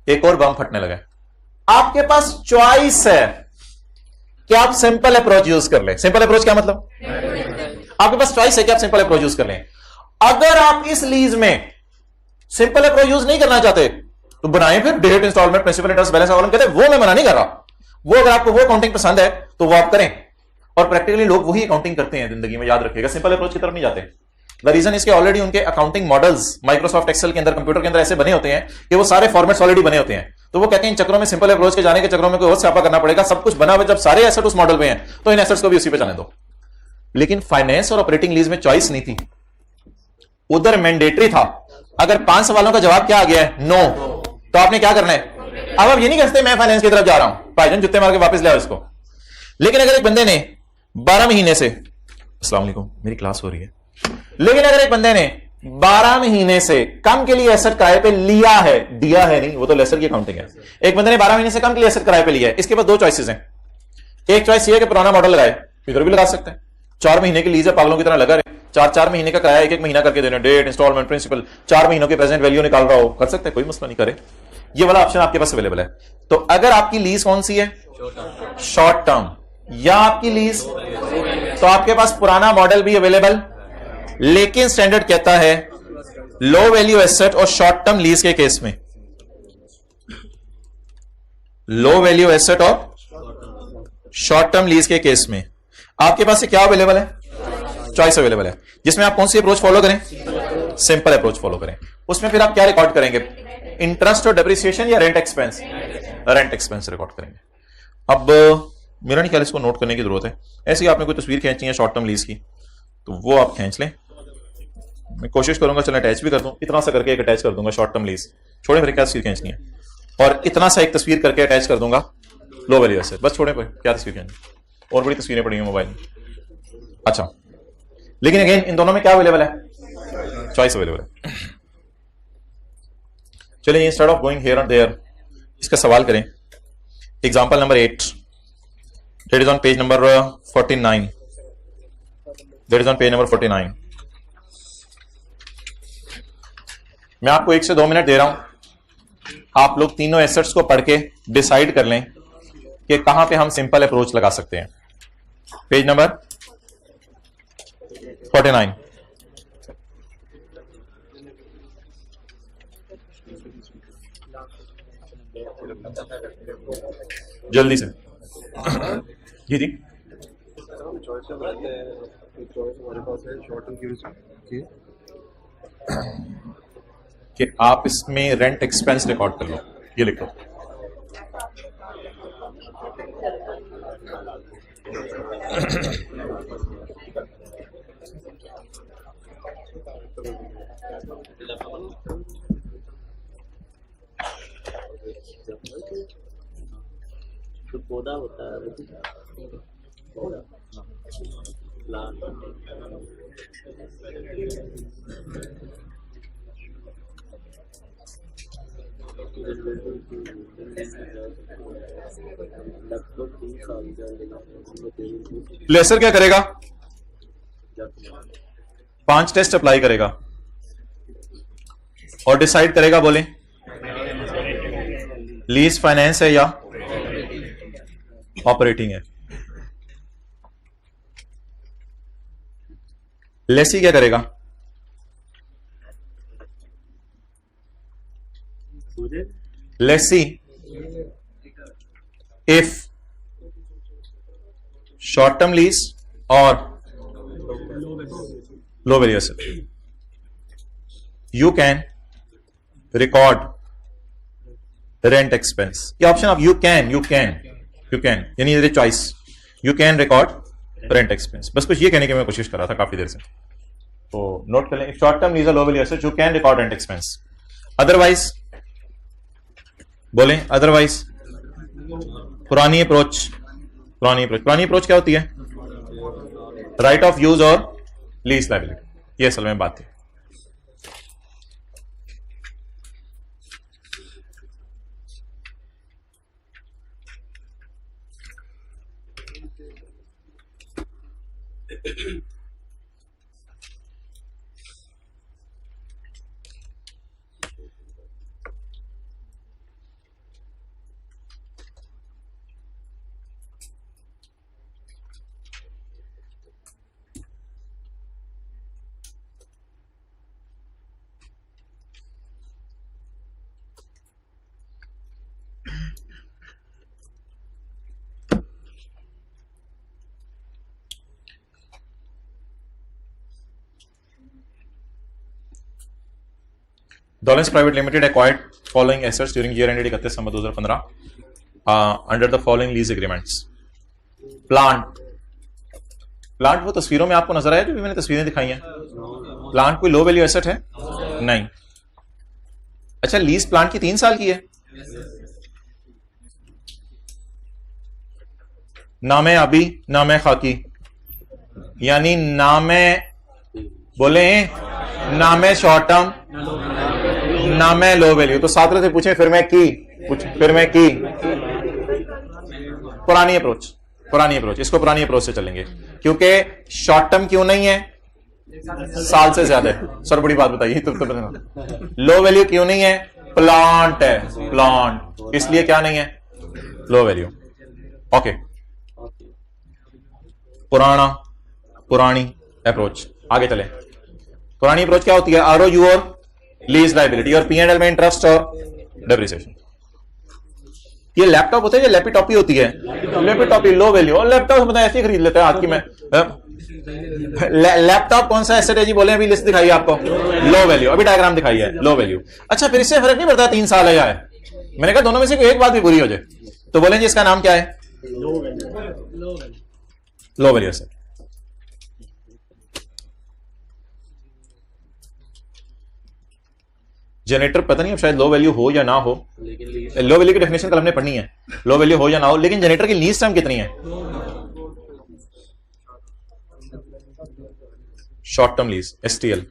एक और बम फटने लगा, आपके पास चॉइस है कि आप सिंपल अप्रोच यूज कर लें। सिंपल अप्रोच क्या मतलब? आपके पास चॉइस है कि आप सिंपल अप्रोच यूज कर लें। अगर आप इस लीज में सिंपल अप्रोच यूज नहीं करना चाहते, तो बनाएं फिर date, instalment, principal, interest, balance column. कहते हैं वो मैं मना नहीं कर रहा, वो अगर आपको वो अकाउंटिंग पसंद है तो वो आप करें। और प्रैक्टिकली लोग वही अकाउंटिंग करते हैं जिंदगी में, याद रखिएगा, सिंपल अप्रोच की तरफ नहीं जाते। द रीजन इसके ऑलरेडी उनके अकाउंटिंग मॉडल्स माइक्रोसॉफ्ट एक्सेल के अंदर, कंप्यूटर के अंदर ऐसे बने होते हैं कि वो सारे फॉर्मेट्स ऑलरेडी बने होते हैं। तो वो कहते हैं इन चक्रों में, सिंपल अप्रोच के जाने के चक्रों में कोई और स्यापा करना पड़ेगा, सब कुछ बना हुआ, जब सारे एसेट उस मॉडल में हैं तो इन एसेट्स को भी उसी पे जाने दो। लेकिन फाइनेंस और ऑपरेटिंग लीज में चॉइस नहीं थी, उधर मैंडेटरी था। अगर 5 सवालों का जवाब क्या आ गया है, नो, तो आपने क्या करना है। अब आप ये नहीं कहते मैं फाइनेंस की तरफ जा रहा हूं, भाईजान जुत्ते मार के वापस ले आओ इसको। लेकिन अगर एक बंदे ने 12 महीने से, अस्सलाम वालेकुम मेरी क्लास हो रही है, लेकिन अगर एक बंदे ने 12 महीने से कम के लिए एसेट किराए पे लिया है, दिया है नहीं, वो तो लेसर की अकाउंटिंग है। एक बंदे ने 12 महीने से कम के लिए एसेट किराए पे लिया है, इसके पास 2 चॉइसेस हैं। एक चॉइस ये है कि पुराना मॉडल लगाए, इधर भी लगा सकते हैं, 4 महीने की लीज है, पागलों की तरह लगा रहे, 4-4 महीने का किराया 1-1 महीना करके देने, डेट, इंस्टॉलमेंट, प्रिंसिपल, 4 महीनों के प्रेजेंट वैल्यू निकाल रहा हो, कर सकते हैं, कोई मसला नहीं, करे। ये वाला ऑप्शन आपके पास अवेलेबल है। तो अगर आपकी लीज कौन सी है, शॉर्ट टर्म, या आपकी लीज, तो आपके पास पुराना मॉडल भी अवेलेबल, लेकिन स्टैंडर्ड कहता है लो वैल्यू एसेट और शॉर्ट टर्म लीज के केस में, लो वैल्यू एसेट और शॉर्ट टर्म लीज के केस में आपके पास से क्या अवेलेबल है, चॉइस अवेलेबल है, जिसमें आप कौन सी अप्रोच फॉलो करें, सिंपल अप्रोच फॉलो करें। उसमें फिर आप क्या रिकॉर्ड करेंगे, इंटरेस्ट और डेप्रिसिएशन या rent expense, rent expense record करेंगे। अब मेरा नहीं ख्याल इसको नोट करने की जरूरत है, ऐसे ही आपने कोई तस्वीर खींचनी है शॉर्ट टर्म लीज की तो वो आप खींच लें, मैं कोशिश करूंगा चलो अटैच भी कर दूं, इतना सा करके एक अटैच कर दूंगा शॉर्ट टर्म लीज, छोड़े फिर क्या तस्वीर खींचनी है, और इतना सा एक तस्वीर करके अटैच कर दूंगा लो वैल्यू एसेट, बस छोड़े पर क्या तस्वीर खींचनी, और बड़ी तस्वीरें पड़ी हैं मोबाइल में। अच्छा, लेकिन अगेन इन दोनों में क्या अवेलेबल है, चॉइस अवेलेबल है। चलिए instead of going here and there इसका सवाल करें। Example number 8 that is on page number 49, that is on page number 49। मैं आपको 1 से 2 मिनट दे रहा हूं, आप लोग तीनों एसेट्स को पढ़ के डिसाइड कर लें कि कहां पे हम सिंपल अप्रोच लगा सकते हैं। Page number 49। जल्दी से जी जी, कि आप इसमें रेंट एक्सपेंस रिकॉर्ड कर लो, ये लिखो। तो पौधा होता है लेसर क्या करेगा, 5 टेस्ट अप्लाई करेगा और डिसाइड करेगा, बोले लीज फाइनेंस है या ऑपरेटिंग है। लेसी क्या करेगा, lessee if short term lease और low value asset, you can record rent expense. ये ऑप्शन ऑफ यू कैन यानी ये choice, you can record rent expense, बस कुछ ये कहने की मैं कोशिश कर रहा था काफी देर से, तो नोट कर लें। Short term lease low value asset you can record rent expense, otherwise बोलें अदरवाइज पुरानी अप्रोच क्या होती है, राइट ऑफ यूज और लीज लायबिलिटी, ये असल में बात है। Dawlance private Limited acquired following assets during year ended 31 December 2015 under the following lease agreements. Plant वो तस्वीरों में आपको नजर आया जो भी मैंने तस्वीरें दिखाई हैं। प्लांट कोई लो वैल्यू एसेट है? नहीं। अच्छा, लीज प्लांट की 3 साल की है। नामे अभी नामे खाकी, यानी नामे बोले नामे शॉर्ट टर्म नामे लो वैल्यू। तो छात्र से पूछे फिर मैं की पुरानी अप्रोच, इसको पुरानी अप्रोच से चलेंगे क्योंकि शॉर्ट टर्म क्यों नहीं है, साल से ज्यादा है। सर बड़ी बात बताइए। तो लो वैल्यू क्यों नहीं है, प्लांट है, प्लांट, इसलिए क्या नहीं है, लो वैल्यू। ओके, पुरानी अप्रोच, आगे चले। पुरानी अप्रोच क्या होती है, आरओयू और लीज लाइबिलिटी और P&L में इंटरेस्ट और डेप्रिसिएशन। ये लैपटॉप होता है, ये लैपटॉप ही होती है, लैपटॉप लो वैल्यू। और लैपटॉप मतलब ऐसे ही खरीद लेते हैं आज की में। लैपटॉप कौन सा एसेट है जी, बोले अभी लिस्ट दिखाई आपको, लो वैल्यू, अभी डायग्राम दिखाई है, लो वैल्यू। अच्छा, फिर इससे फर्क नहीं पड़ता 3 साल है या है। मैंने कहा दोनों में से कोई एक बात भी पूरी हो जाए तो बोले जी इसका नाम क्या है, लो वैल्यू एसेट। जनरेटर पता नहीं अब शायद लो वैल्यू हो या ना हो, लो वैल्यू की डेफिनेशन कल हमने पढ़नी है, लो वैल्यू हो या ना हो, लेकिन जनरेटर की लीज टर्म कितनी है, शॉर्ट टर्म लीज STL।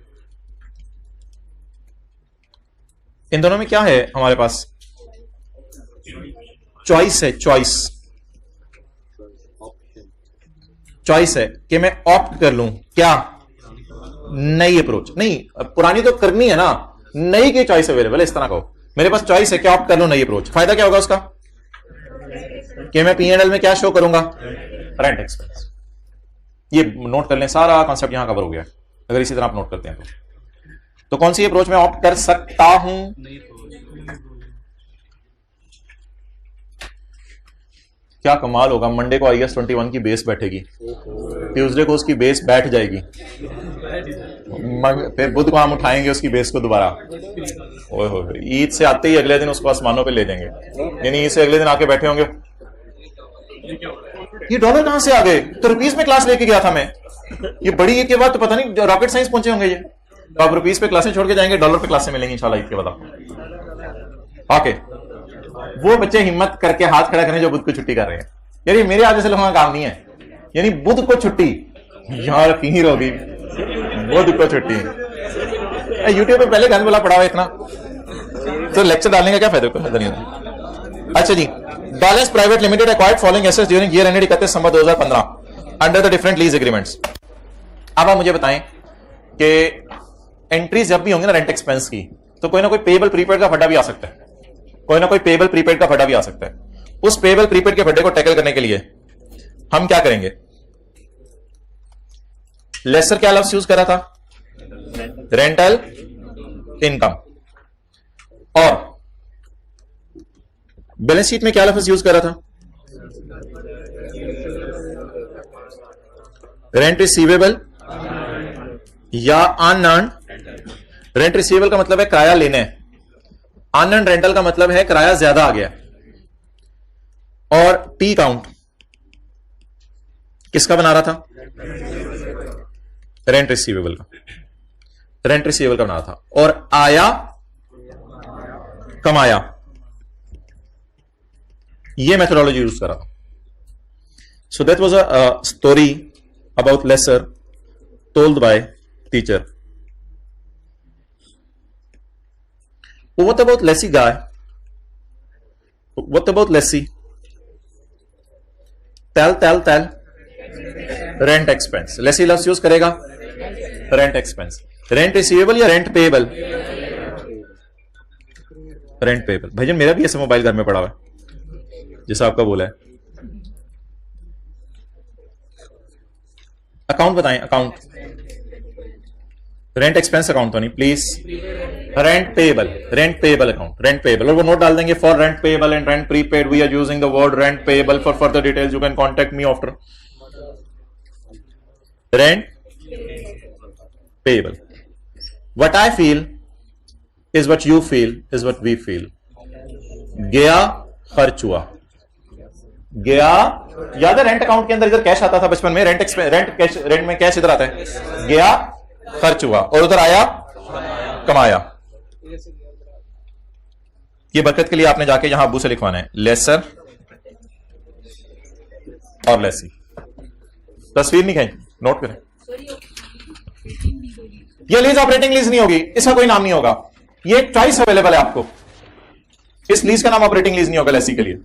इन दोनों में क्या है हमारे पास, चॉइस है, चॉइस है कि मैं ऑप्ट कर लूं क्या, नई अप्रोच। नहीं, पुरानी तो करनी है ना, नई की चॉइस अवेलेबल है, इस तरह कहो मेरे पास चॉइस है कि ऑप्ट कर लो नई अप्रोच। फायदा क्या होगा उसका कि मैं P&L में क्या शो करूंगा, रेंट एक्सपेंस। ये नोट कर लें, सारा कॉन्सेप्ट यहां कवर हो गया अगर इसी तरह आप नोट करते हैं तो कौन सी अप्रोच में ऑप्ट कर सकता हूं, क्या कमाल होगा, मंडे को IAS 21 की बेस बैठेगी, ट्यूसडे को उसकी बेस बैठ जाएगी, फिर बुध को हम उठाएंगे उसकी बेस को दोबारा। ओए होए, ईद से आते ही अगले दिन उसको आसमानों पे ले देंगे, यानी ईद से अगले दिन आके बैठे होंगे, ये डॉलर कहां से आ गए, तो रुपीस में क्लास लेके गया था मैं, ये बड़ी ईद के बाद तो पता नहीं रॉकेट साइंस पहुंचे होंगे ये। तो आप रुपीस पे क्लासें छोड़ के जाएंगे, डॉलर पे क्लासें मिलेंगी इंशाल्लाह ईद के बाद। ओके, वो बच्चे हिम्मत करके हाथ खड़ा करें जो बुध को छुट्टी कर रहे हैं, यानी मेरे आगे से लोगों का काम नहीं है, यानी बुध को छुट्टी, यार पीर होगी, बुध को छुट्टी। यूट्यूब पे पहले गान बोला पड़ा हुआ इतना, तो लेक्चर डालने का क्या फायदा नहीं होता। अच्छा जी, Balance Private Limited acquired following assets during year ended 31 December 2015 under the different lease agreements. अब आप मुझे बताएं कि एंट्री जब भी होंगी ना रेंट एक्सपेंस की, तो कोई ना कोई पेएबल प्रीपेड का फटा भी आ सकता है, कोई ना कोई पेएबल प्रीपेड का फटा भी आ सकता है। उस पेएबल प्रीपेड के फटे को टैकल करने के लिए हम क्या करेंगे, लेसर क्या लफ्ज यूज करा था, रेंटल इनकम, और बैलेंस शीट में क्या लफ्ज यूज करा था, रेंट रिसीवेबल या अनअर्न्ड। रेंट रिसीवेबल का मतलब है किराया लेने, अनअर्न्ड रेंटल का मतलब है किराया ज्यादा आ गया। और टी काउंट किसका बना रहा था, रेंट रिसीवेबल का, रेंट रिसीवेबल का बना था। और आया कमाया, ये मेथोडोलॉजी यूज करा था। So that was a story about lessor told by teacher. What about lessee guy? What about lessee? Tell. Rent expense. Lessee लफ्ज यूज करेगा रेंट एक्सपेंस। रेंट रिसीवेबल या रेंट पेएबल, रेंट पेएबल। भाईजान मेरा भी ऐसा मोबाइल घर में पड़ा हुआ है जैसा आपका बोला है। अकाउंट बताएं, अकाउंट, रेंट एक्सपेंस अकाउंट तो नहीं please, rent payable account, rent payable. और वो नोट डाल देंगे for rent payable and rent prepaid we are using the word rent payable. For further details you can contact me after. Rent payable, what I feel is what you feel is what we feel. गया खर्च हुआ, गया। याद है रेंट अकाउंट के अंदर इधर कैश आता था बचपन में, रेंट में कैश इधर आता है, गया खर्च हुआ, और उधर आया कमाया। ये बरकत के लिए आपने जाके यहां अबू से लिखवाना है लेसर और लेसी। तस्वीर नहीं खींच, नोट करें। ये लीज ऑपरेटिंग लीज नहीं होगी, इसका कोई नाम नहीं होगा। ये एक चॉइस अवेलेबल है आपको, इस लीज का नाम ऑपरेटिंग लीज नहीं होगा लेसी के लिए।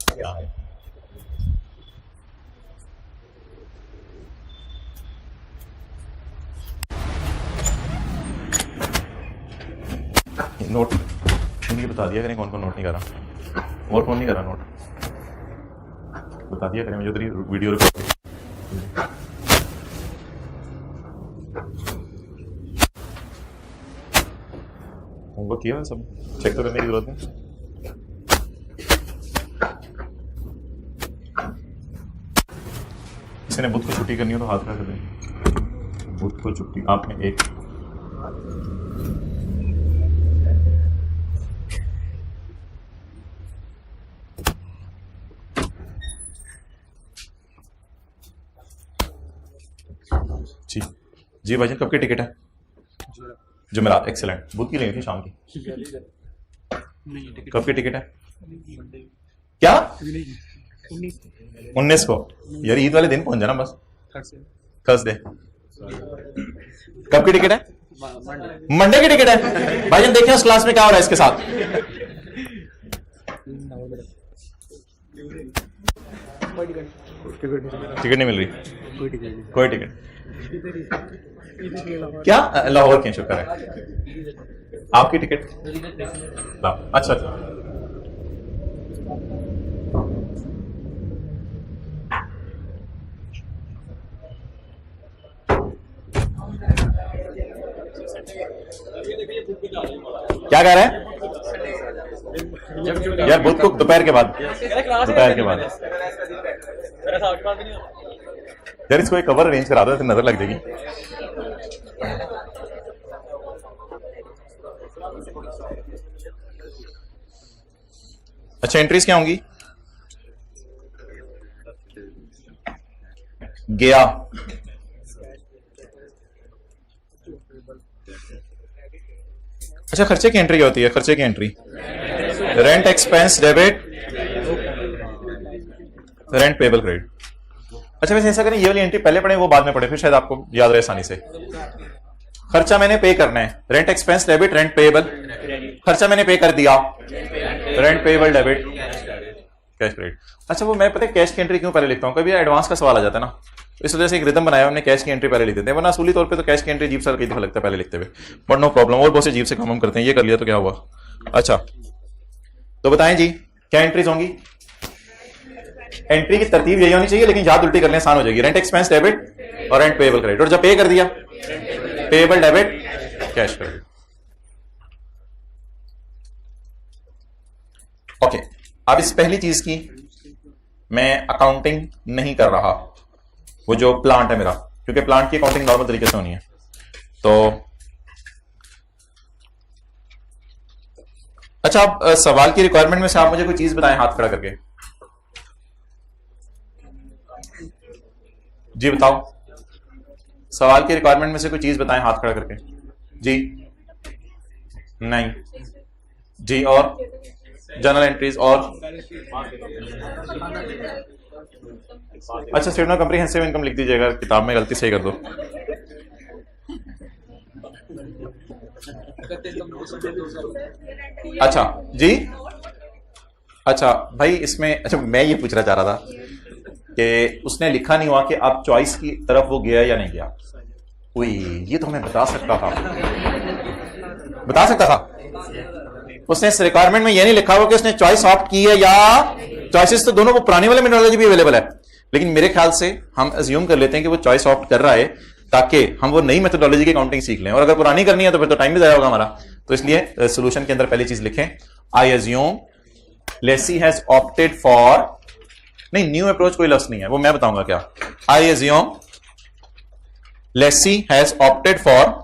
क्या है नोट मुझे बता दिया करें कौन कौन नोट नहीं कर रहा और कौन नहीं कर रहा नोट, बता दिया करें मुझे उधर वीडियो रिकॉर्ड। होमवर्क किया सब, चेक तो करने की जरूरत है। किसी ने बुध को छुट्टी करनी हो तो हाथ खड़ा कर दें। बुध को छुट्टी आपने एक जी जी भाईजान कब की टिकट है? जुमेरात, एक्सीलेंट। बुध की लेनी थी शाम की, कब की टिकट है? क्या 19 को? यार ईद वाले दिन पहुंच जाना बस, थर्सडे। कब की टिकट है? मंडे की टिकट है। भाईजान देखिए उस क्लास में क्या हो रहा है इसके साथ। टिकट नहीं मिल रही, कोई टिकट क्या? लाहौर की शुक्र है। आपकी टिकट? अच्छा अच्छा। क्या कह रहे हैं यार? बुध को दोपहर के बाद, दोपहर के बाद यार इसको एक कवर अरेंज करा दो तो नजर लग जाएगी। अच्छा एंट्रीज क्या होंगी? गया, अच्छा खर्चे की एंट्री क्या होती है? खर्चे की entry rent expense debit, rent payable credit. अच्छा वैसे ऐसा करें ये वाली एंट्री पहले पढ़े वो बाद में पढ़े, फिर शायद आपको याद रहे आसानी से। खर्चा मैंने पे करना है, rent expense debit, rent payable. खर्चा मैंने पे कर दिया, rent payable debit, cash credit. अच्छा वो मैं पता है कैश की एंट्री क्यों पहले लिखता हूँ, कभी एडवांस का सवाल आ जाता है ना, इस वजह से एक रिदम बनाया हमने, कैश की एंट्री पहले लिख देते हैं। वरना असूली तौर पे तो कैश की एंट्री जीप सर कई दफा लगता है पहले लिखते हुए, बट नो प्रॉब्लम, और बहुत से जीप से काम हम करते हैं। ये कर लिया तो क्या हुआ? अच्छा तो बताएं जी क्या एंट्रीज होंगी? एंट्री की तरतीब यही होनी चाहिए, लेकिन याद उल्टी करने आसान हो जाएगी। रेंट एक्सपेंस डेबिट और रेंट पेबल क्रेडिट, और जब पे कर दिया payable debit, cash credit. Okay अब इस पहली चीज की मैं अकाउंटिंग नहीं कर रहा, वो जो प्लांट है मेरा, क्योंकि प्लांट की अकाउंटिंग नॉर्मल तरीके से होनी है। तो अच्छा आप सवाल की रिक्वायरमेंट में से आप मुझे कोई चीज बताएं हाथ खड़ा करके। जी बताओ, सवाल की रिक्वायरमेंट में से कोई चीज बताएं हाथ खड़ा करके। जी नहीं जी, और जर्नल एंट्रीज, और अच्छा स्टेटमेंट कॉम्प्रिहेंसिव इनकम लिख दीजिएगा, किताब में गलती सही कर दो। अच्छा जी, अच्छा भाई इसमें अच्छा मैं ये पूछना चाह रहा था कि उसने लिखा नहीं हुआ कि आप चॉइस की तरफ वो गया या नहीं गया। उई ये तो हमें बता सकता था, बता सकता था। उसने इस रिक्वायरमेंट में ये नहीं लिखा हुआ कि उसने चॉइस ऑप्ट की है, या चॉइसेस तो दोनों वो पुरानी वाले मेथोडोलॉजी भी अवेलेबल है, लेकिन मेरे ख्याल से हम अज्यूम कर लेते हैं कि वो चॉइस ऑप्ट कर रहा है ताकि हम वो नई मेथोडोलॉजी की काउंटिंग सीख लें, और अगर पुरानी करनी है तो फिर तो टाइम भी ज़ाया होगा हमारा। तो इसलिए सोल्यूशन के अंदर पहली चीज लिखें, I assume lessee has opted for, नहीं न्यू अप्रोच कोई लफ्ज नहीं है, वो मैं बताऊंगा क्या. I assume lessee has opted for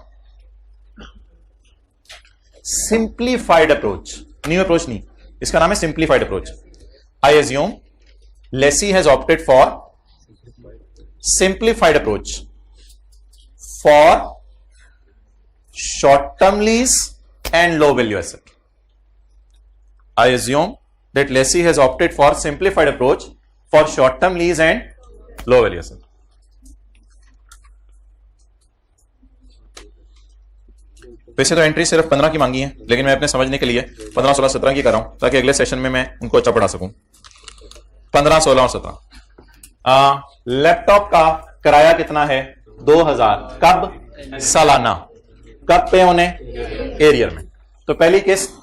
simplified approach. New approach नहीं, इसका नाम है simplified approach. I assume lessee has opted for simplified approach for short term lease and low value asset. I assume that lessee has opted for simplified approach for short term lease and low value asset. वैसे तो एंट्री सिर्फ 15 की मांगी है, लेकिन मैं अपने समझने के लिए 15, 16, 17 की कर रहा हूं ताकि अगले सेशन में मैं उनको अच्छा पढ़ा सकूं. 15, 16 और 17. लैपटॉप का किराया कितना है? 2000. कब? सालाना. कब पे होने? एरियर में. तो पहली किस्त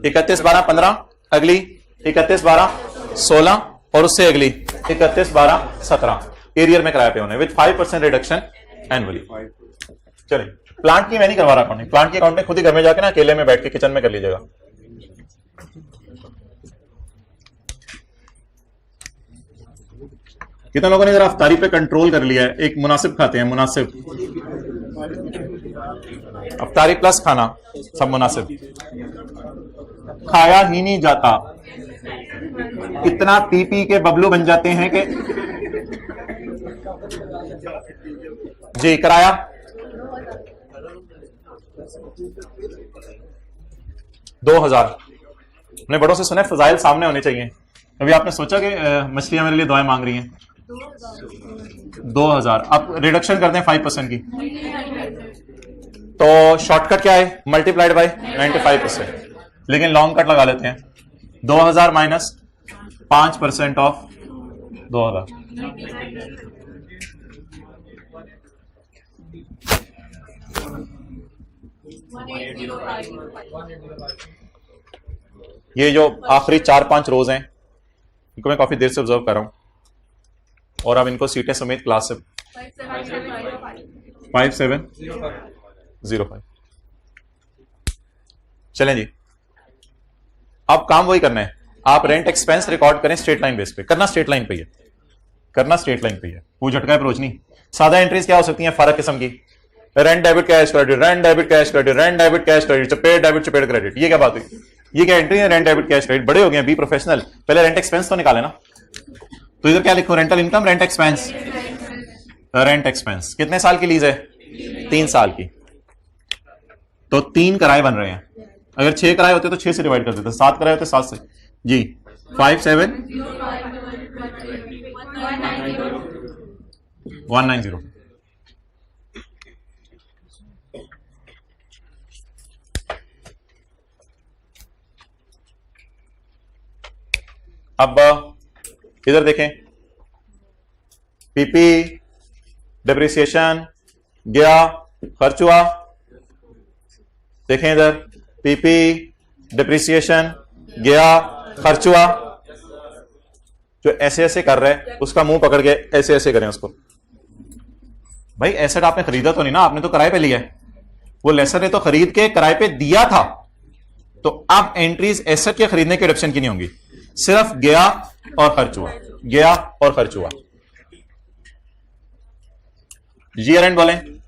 31, 12, 15, अगली 31, 12, 16 और उससे अगली 31, 12, 17 एरियर में किराया पे होने विद 5% रिडक्शन एनुअली. चलिए, प्लांट की मैं नहीं करवा रहा अकाउंटिंग. प्लांट की अकाउंटिंग खुद ही घर में जाके ना अकेले में बैठ के किचन में कर लीजिएगा. कितने लोगों ने जरा अफ्तारी पे कंट्रोल कर लिया है? एक मुनासिब खाते हैं, मुनासिब अफ्तारी प्लस खाना, सब मुनासिब. खाया ही नहीं जाता, इतना पी पी के बबलू बन जाते हैं कि जी. किराया 2000. अपने बड़ों से सुने फजाइल सामने होने चाहिए. अभी आपने सोचा कि मछलियां मेरे लिए दुआएं मांग रही हैं. 2000. अब रिडक्शन करते हैं 5% की, तो शॉर्टकट क्या है? Multiplied by 95%. लेकिन लॉन्ग कट लगा लेते हैं. 2000 माइनस 5% ऑफ 2000. ये जो आखिरी 4-5 रोज हैं इनको मैं काफी देर से ऑब्जर्व कर रहा हूं, और अब इनको सीटें समेत क्लास से 5705. चलें जी, अब काम वही करना है. आप रेंट एक्सपेंस रिकॉर्ड करें स्ट्रेट लाइन बेस पे. करना स्ट्रेट लाइन पे ही है, करना स्ट्रेट लाइन पे ही है. वो झटका अप्रोच नहीं. सादा एंट्रीज क्या हो सकती हैं? फर्क किस्म की. Rent debit cash credit, rent debit cash credit, rent debit cash credit, चपेट डेबिट चपेट क्रेडिट. ये क्या बात हुई? ये क्या एंट्री है? Rent debit cash credit. बड़े हो गए, बी प्रोफेशनल. पहले रेंट एक्सपेंस तो निकाले ना. तो इधर क्या लिखो? Rental income, rent expense. Rent expense कितने साल की लीज है? 3 साल की. तो 3 किराए बन रहे हैं. अगर 6 किराए होते तो 6 से डिवाइड कर देते. 7 किराए होते 7 से जी. 57,190. अब इधर देखें, पीपी डिप्रिसिएशन गया, खर्च हुआ. देखें इधर, पीपी डिप्रिसिएशन गया, खर्च हुआ. जो ऐसे ऐसे कर रहे हैं उसका मुंह पकड़ के ऐसे ऐसे करें उसको. भाई एसेट आपने खरीदा तो नहीं ना, आपने तो किराए पे लिया है. वो लेसर ने तो खरीद के किराए पे दिया था. तो अब एंट्रीज एसेट के खरीदने के डिडक्शन की नहीं होंगी, सिर्फ गया और खर्च हुआ, गया और खर्च हुआ. ईयर एंड बोलें.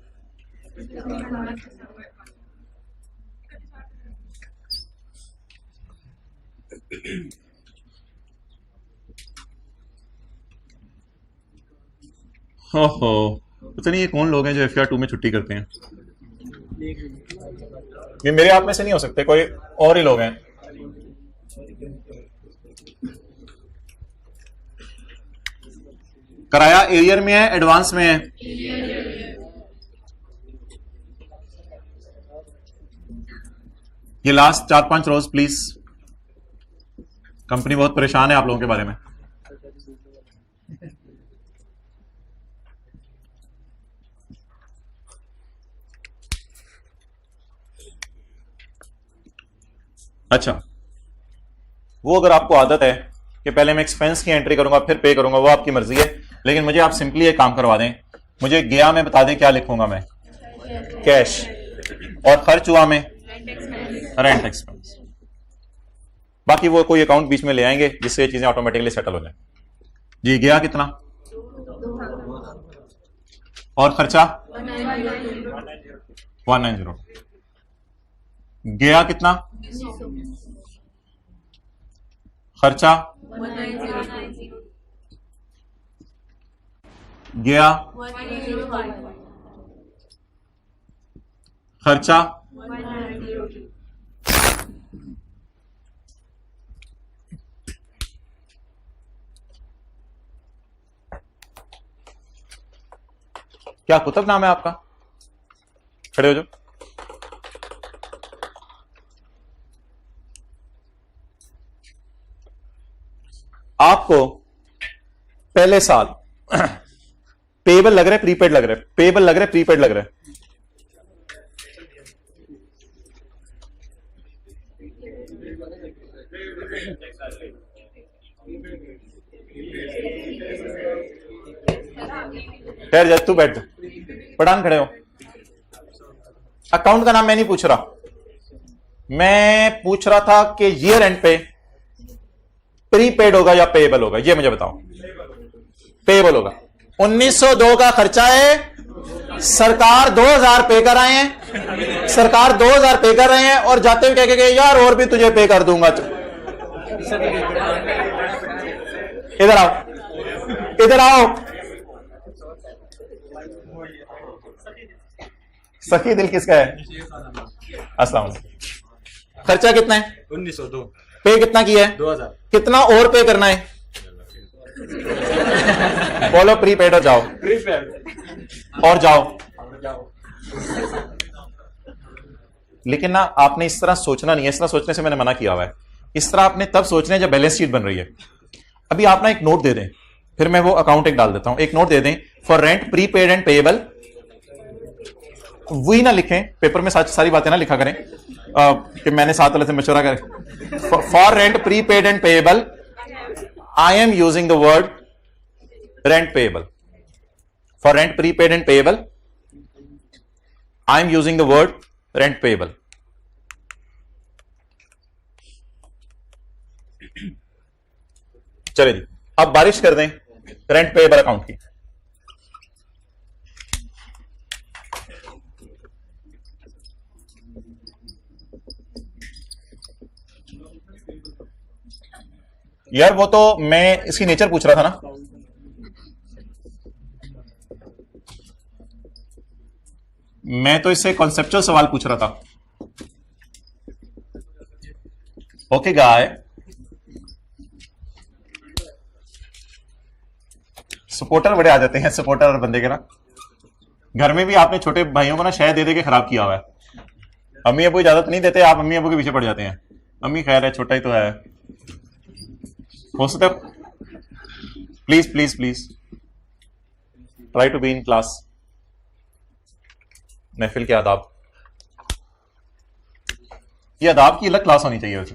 हो पता नहीं ये कौन लोग हैं जो FR 2 में छुट्टी करते हैं. ये मेरे आप में से नहीं हो सकते, कोई और ही लोग हैं. किराया एरियर में है, एडवांस में है? ये लास्ट 4-5 रोज प्लीज. कंपनी बहुत परेशान है आप लोगों के बारे में. अच्छा, वो अगर आपको आदत है कि पहले मैं एक्सपेंस की एंट्री करूंगा फिर पे करूंगा, वो आपकी मर्जी है. लेकिन मुझे आप सिंपली एक काम करवा दें, मुझे गया में बता दें क्या लिखूंगा मैं? कैश. और खर्च हुआ में? Rent expense. बाकी वो कोई अकाउंट बीच में ले आएंगे जिससे ये चीजें ऑटोमेटिकली सेटल हो जाए। जी गया कितना और खर्चा 190 गया कितना खर्चा गया खर्चा क्या कुतुब नाम है आपका? खड़े हो जाओ। आपको पहले साल पेबल लग रहा है प्रीपेड लग रहा है? पेबल लग रहा है प्रीपेड लग रहा है? ठहर जा, तू बैठ जा, पठान खड़े हो। अकाउंट का नाम मैं नहीं पूछ रहा, मैं पूछ रहा था कि ईयर एंड पे प्रीपेड होगा या पेएबल होगा, ये मुझे बताओ। पेएबल होगा। 1902 का खर्चा है, सरकार 2000 पे कर आए हैं, सरकार 2000 पे कर रहे हैं और जाते हुए कह के यार और भी तुझे पे कर दूंगा। इधर आओ, इधर आओ। सखी दिल किसका है? अस्सलाम वालेकुम। खर्चा कितना है? 1902। पे कितना किया है? 2000। कितना और पे करना है? बोलो प्रीपेड हो जाओ और जाओ। लेकिन ना आपने इस तरह सोचना नहीं है, इस तरह सोचने से मैंने मना किया हुआ है। इस तरह आपने तब सोचना है जब बैलेंस शीट बन रही है। अभी आप ना एक नोट दे दें, फिर मैं वो अकाउंट एक डाल देता हूं। एक नोट दे दें for rent prepaid and payable. वही ना लिखें पेपर में, सारी बातें ना लिखा करें कि मैंने साथ वाले से मशवरा करें। For rent prepaid and payable I am using the word rent payable. For rent prepaid and payable I am using the word rent payable. चलिए जी, अब बारिश कर दें रेंट पेएबल अकाउंट की। यार वो तो मैं इसकी नेचर पूछ रहा था ना। मैं तो इससे कॉन्सेप्चुअल सवाल पूछ रहा था। ओके गाय, सपोर्टर बड़े आ जाते हैं, सपोर्टर और बंदे के ना। घर में भी आपने छोटे भाइयों को ना शहद दे दे के खराब किया हुआ है। अम्मी अबू इजाजत नहीं देते, आप अम्मी अबू के पीछे पड़ जाते हैं। अम्मी खैर है, छोटा ही तो है, हो सकता है। Please please please try to be in class. महफिल के आदाब, ये आदाब की अलग क्लास होनी चाहिए वैसे।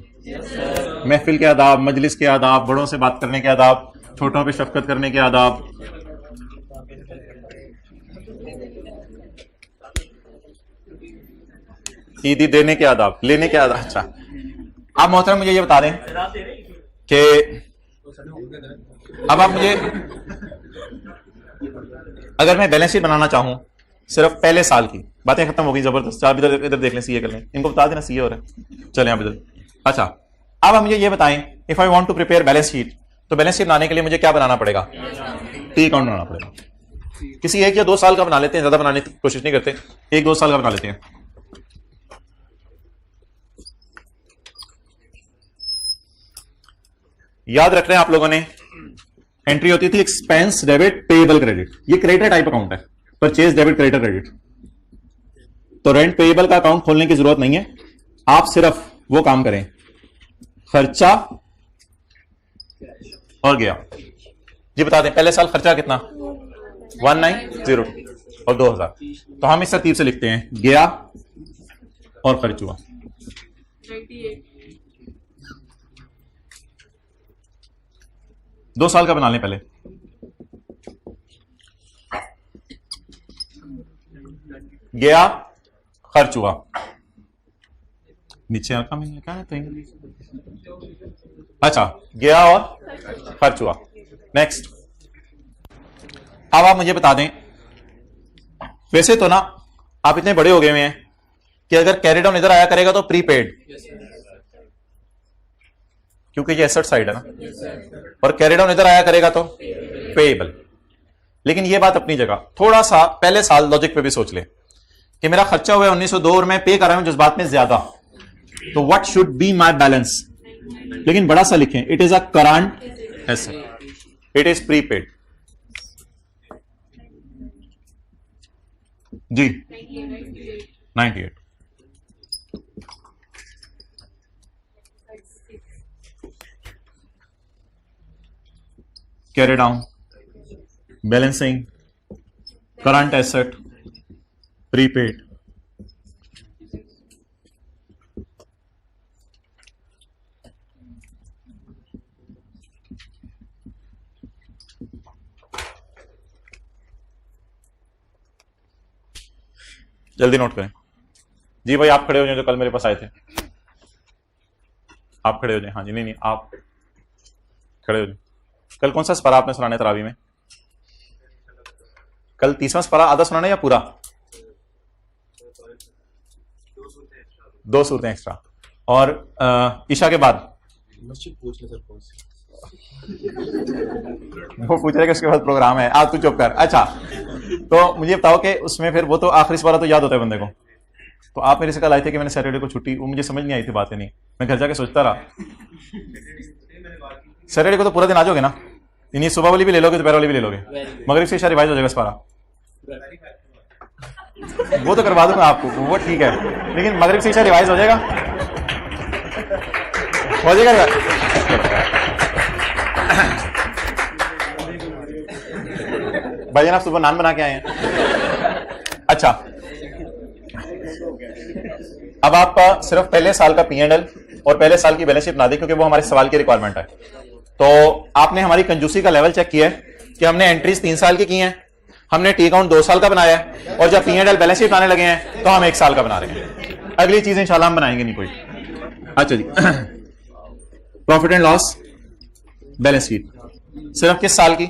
महफिल के आदाब, मजलिस के आदाब, बड़ों से बात करने के आदाब, छोटों पे शफकत करने के आदाब। ईदी देने के आदाब, लेने के आदाब। अच्छा, आप मोहतरम मुझे ये बता दें कि अब आप मुझे, अगर मैं बैलेंस शीट बनाना चाहूं सिर्फ पहले साल की, बातें खत्म हो गई जबरदस्त। आप इधर इधर देख लें, सीए कर लें, इनको बता देना सीए हो रहा है। चलें आप इधर। अच्छा, अब आप मुझे ये बताएं, if I want to prepare balance sheet, तो बैलेंस शीट बनाने के लिए मुझे क्या बनाना पड़ेगा? टी अकाउंट बनाना पड़ेगा। किसी 1 या 2 साल का बना लेते हैं, ज्यादा बनाने की कोशिश नहीं करते, 1-2 साल का बना लेते हैं। याद रख रहे हैं आप लोगों ने, एंट्री होती थी एक्सपेंस डेबिट पेएबल क्रेडिट। ये क्रेडिट टाइप अकाउंट है, परचेज डेबिट क्रेडिट क्रेडिट। तो रेंट पेएबल का अकाउंट खोलने की जरूरत नहीं है, आप सिर्फ वो काम करें, खर्चा और गया। जी बता दें पहले साल खर्चा कितना? 1902 और 2000। तो हम इस तरतीब से लिखते हैं, गया और खर्च हुआ। 2 साल का बना लें पहले। गया, खर्च हुआ। नीचे कमिंग क्या है? अच्छा, गया और खर्च हुआ। नेक्स्ट, अब आप मुझे बता दें, वैसे तो ना आप इतने बड़े हो गए हुए हैं कि अगर कैरी डाउन इधर आया करेगा तो प्रीपेड, क्योंकि ये एसेट साइड है ना, और कैरी डाउन इधर आया करेगा तो पेएबल। लेकिन ये बात अपनी जगह, थोड़ा सा पहले साल लॉजिक पे भी सोच ले कि मेरा खर्चा हुआ है 1902 और मैं पे कर रहा हूं जज्बात में ज्यादा, तो what should be my balance. लेकिन बड़ा सा लिखें, it is a current asset, it is prepaid. जी 98। Carry down, balancing, current asset, prepaid. जल्दी नोट करें। जी भाई आप खड़े हो जाए जो कल मेरे पास आए थे, आप खड़े हो जाए। हाँ जी, नहीं आप खड़े हो जाए। कल कौन सा स्परा आपने सुनाना है तरावी में? कल 30वां स्परा आधा सुनाना है या पूरा? 2 सूरतें एक्स्ट्रा। और ईशा के बाद वो पूछ रहे कि उसके बाद प्रोग्राम है। आज तू चुप कर। अच्छा, तो मुझे बताओ कि उसमें फिर वो तो आखिरी स्परा तो याद होता है बंदे को। तो आप मेरे से कल आए थे कि मैंने सैटरडे को छुट्टी, वो मुझे समझ नहीं आई थी बातें, नहीं मैं घर जाके सोचता रहा। सैटरडे को तो पूरा दिन आ जाओगे ना, इन्हीं सुबह वाली भी ले लोगे, दोपहर वाली भी ले लोगे, मगरिब से इशा रिवाइज हो जाएगा स्पारा। वो तो करवा दूंगा आपको, वो ठीक है, लेकिन मगरिब से इशा रिवाइज हो जाएगा, हो जाएगा। भाईजान आप सुबह नान बना के आए हैं। अच्छा, अब आप सिर्फ पहले साल का P&L और पहले साल की बैलेंस शीट बना दें, क्योंकि वो हमारे सवाल की रिक्वायरमेंट है। तो आपने हमारी कंजूसी का लेवल चेक किया है कि हमने एंट्रीज 3 साल की की हैं, हमने टी अकाउंट 2 साल का बनाया है, और जब P&L बैलेंस शीट बनाने लगे हैं तो हम 1 साल का बना रहे हैं। अगली चीज इंशाल्लाह हम बनाएंगे नहीं कोई। अच्छा जी, profit and loss balance sheet सिर्फ किस साल की?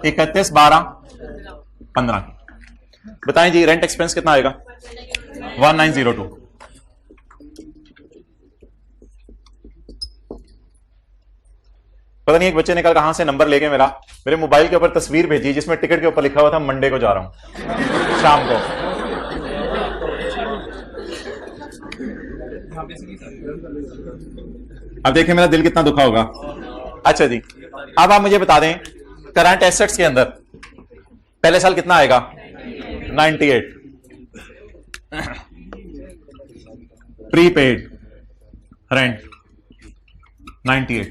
31/12/15 की। बताएं जी, रेंट एक्सपेंस कितना आएगा? 1902। पता नहीं एक बच्चे ने कल कहां से नंबर लेके मेरे मोबाइल के ऊपर तस्वीर भेजी जिसमें टिकट के ऊपर लिखा हुआ था मंडे को जा रहा हूं शाम को। अब देखें मेरा दिल कितना दुखा होगा। अच्छा जी, अब आप मुझे बता दें करंट एसेट्स के अंदर पहले साल कितना आएगा? 98। Prepaid rent 98।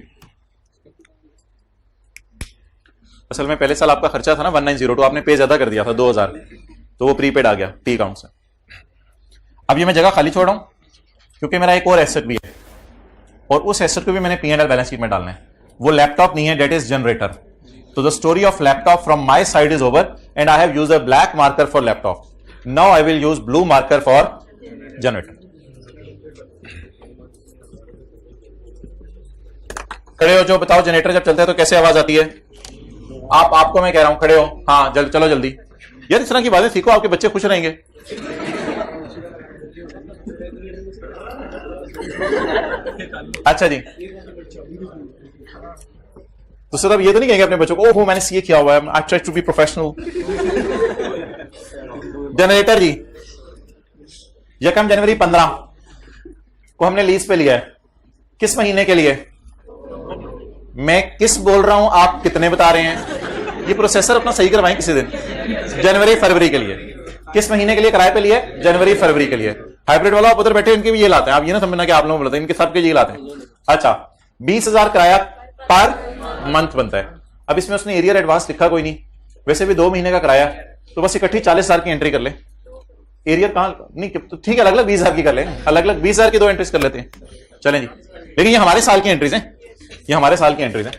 असल में पहले साल आपका खर्चा था ना 1902, आपने पे ज्यादा कर दिया था 2000, तो वो प्रीपेड आ गया टी अकाउंट से। अब ये मैं जगह खाली छोड़ रहा हूं क्योंकि मेरा एक और एसेट भी है, और उस एसेट को भी मैंने P&L बैलेंस शीट में डालना है। वो लैपटॉप नहीं है, डेट इज जनरेटर। तो the story of laptop from my side is over and I have used a black marker for laptop. Now I will use blue marker for generator. खड़े हो जो बताओ, जनरेटर जब चलता है तो कैसे आवाज आती है? आपको मैं कह रहा हूं खड़े हो। हाँ चलो जल्दी यार, इस तरह की बातें सीखो, आपके बच्चे खुश रहेंगे। अच्छा जी, तो सर अब ये तो नहीं कहेंगे अपने बच्चों को ओहो मैंने सीए किया हुआ है, I try to be professional. Generator ji 1 जनवरी 15 को हमने लीज पे लिया है। किस महीने के लिए? मैं किस बोल रहा हूं, आप कितने बता रहे हैं? ये प्रोसेसर अपना सही करवाएं किसी दिन। जनवरी फरवरी के लिए। किस महीने के लिए किराए पे लिए? जनवरी फरवरी के लिए। हाइब्रिड वाला आप उधर बैठे इनके भी ये लाते हैं, आप ये ना समझना कि आप लोगों को बोलते हैं, इनके सबके ये लाते हैं। अच्छा 20,000 किराया पर मंथ बनता है। अब इसमें उसने एरियर एडवांस लिखा कोई नहीं, वैसे भी 2 महीने का किराया, तो बस इकट्ठी 40,000 की एंट्री कर ले। एरियर कहां नहीं, तो ठीक है अलग अलग 20,000 की कर ले, अलग अलग 20,000 की 2 एंट्रीज कर लेते हैं। चलें जी, लेकिन ये हमारे साल की एंट्रीज हैं, ये हमारे साल की एंट्रीज हैं।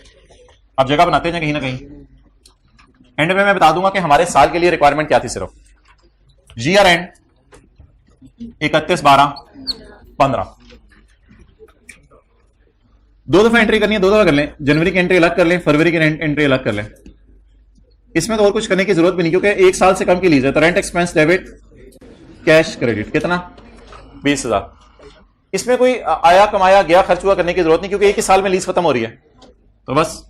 अब जगह बनाते हैं कहीं ना कहीं, एंड में मैं बता दूंगा कि हमारे साल के लिए रिक्वायरमेंट क्या थी। सिर्फ ईयर एंड 31/12 15। दो दफा एंट्री करनी है, दो दफा कर लें। जनवरी की एंट्री अलग कर लें, फरवरी की एंट्री अलग कर लें। इसमें तो और कुछ करने की जरूरत भी नहीं, क्योंकि 1 साल से कम की लीज है। तो rent expense debit cash credit कितना? 20,000। इसमें कोई आया कमाया गया खर्च हुआ करने की जरूरत नहीं, क्योंकि 1 ही साल में लीज खत्म हो रही है। तो बस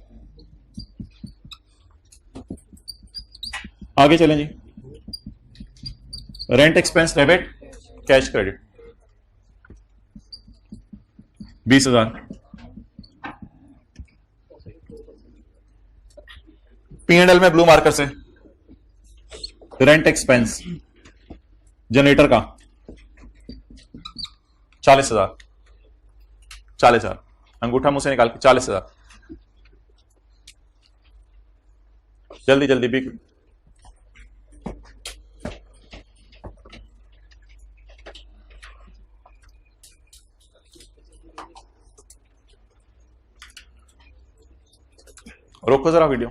आगे चलें जी। Rent expense debit cash credit 20,000। P&L में ब्लू मार्कर से रेंट एक्सपेंस जनरेटर का 40,000। 40,000 अंगूठा मुंह से निकाल के 40,000। जल्दी जल्दी भी। रोको जरा वीडियो।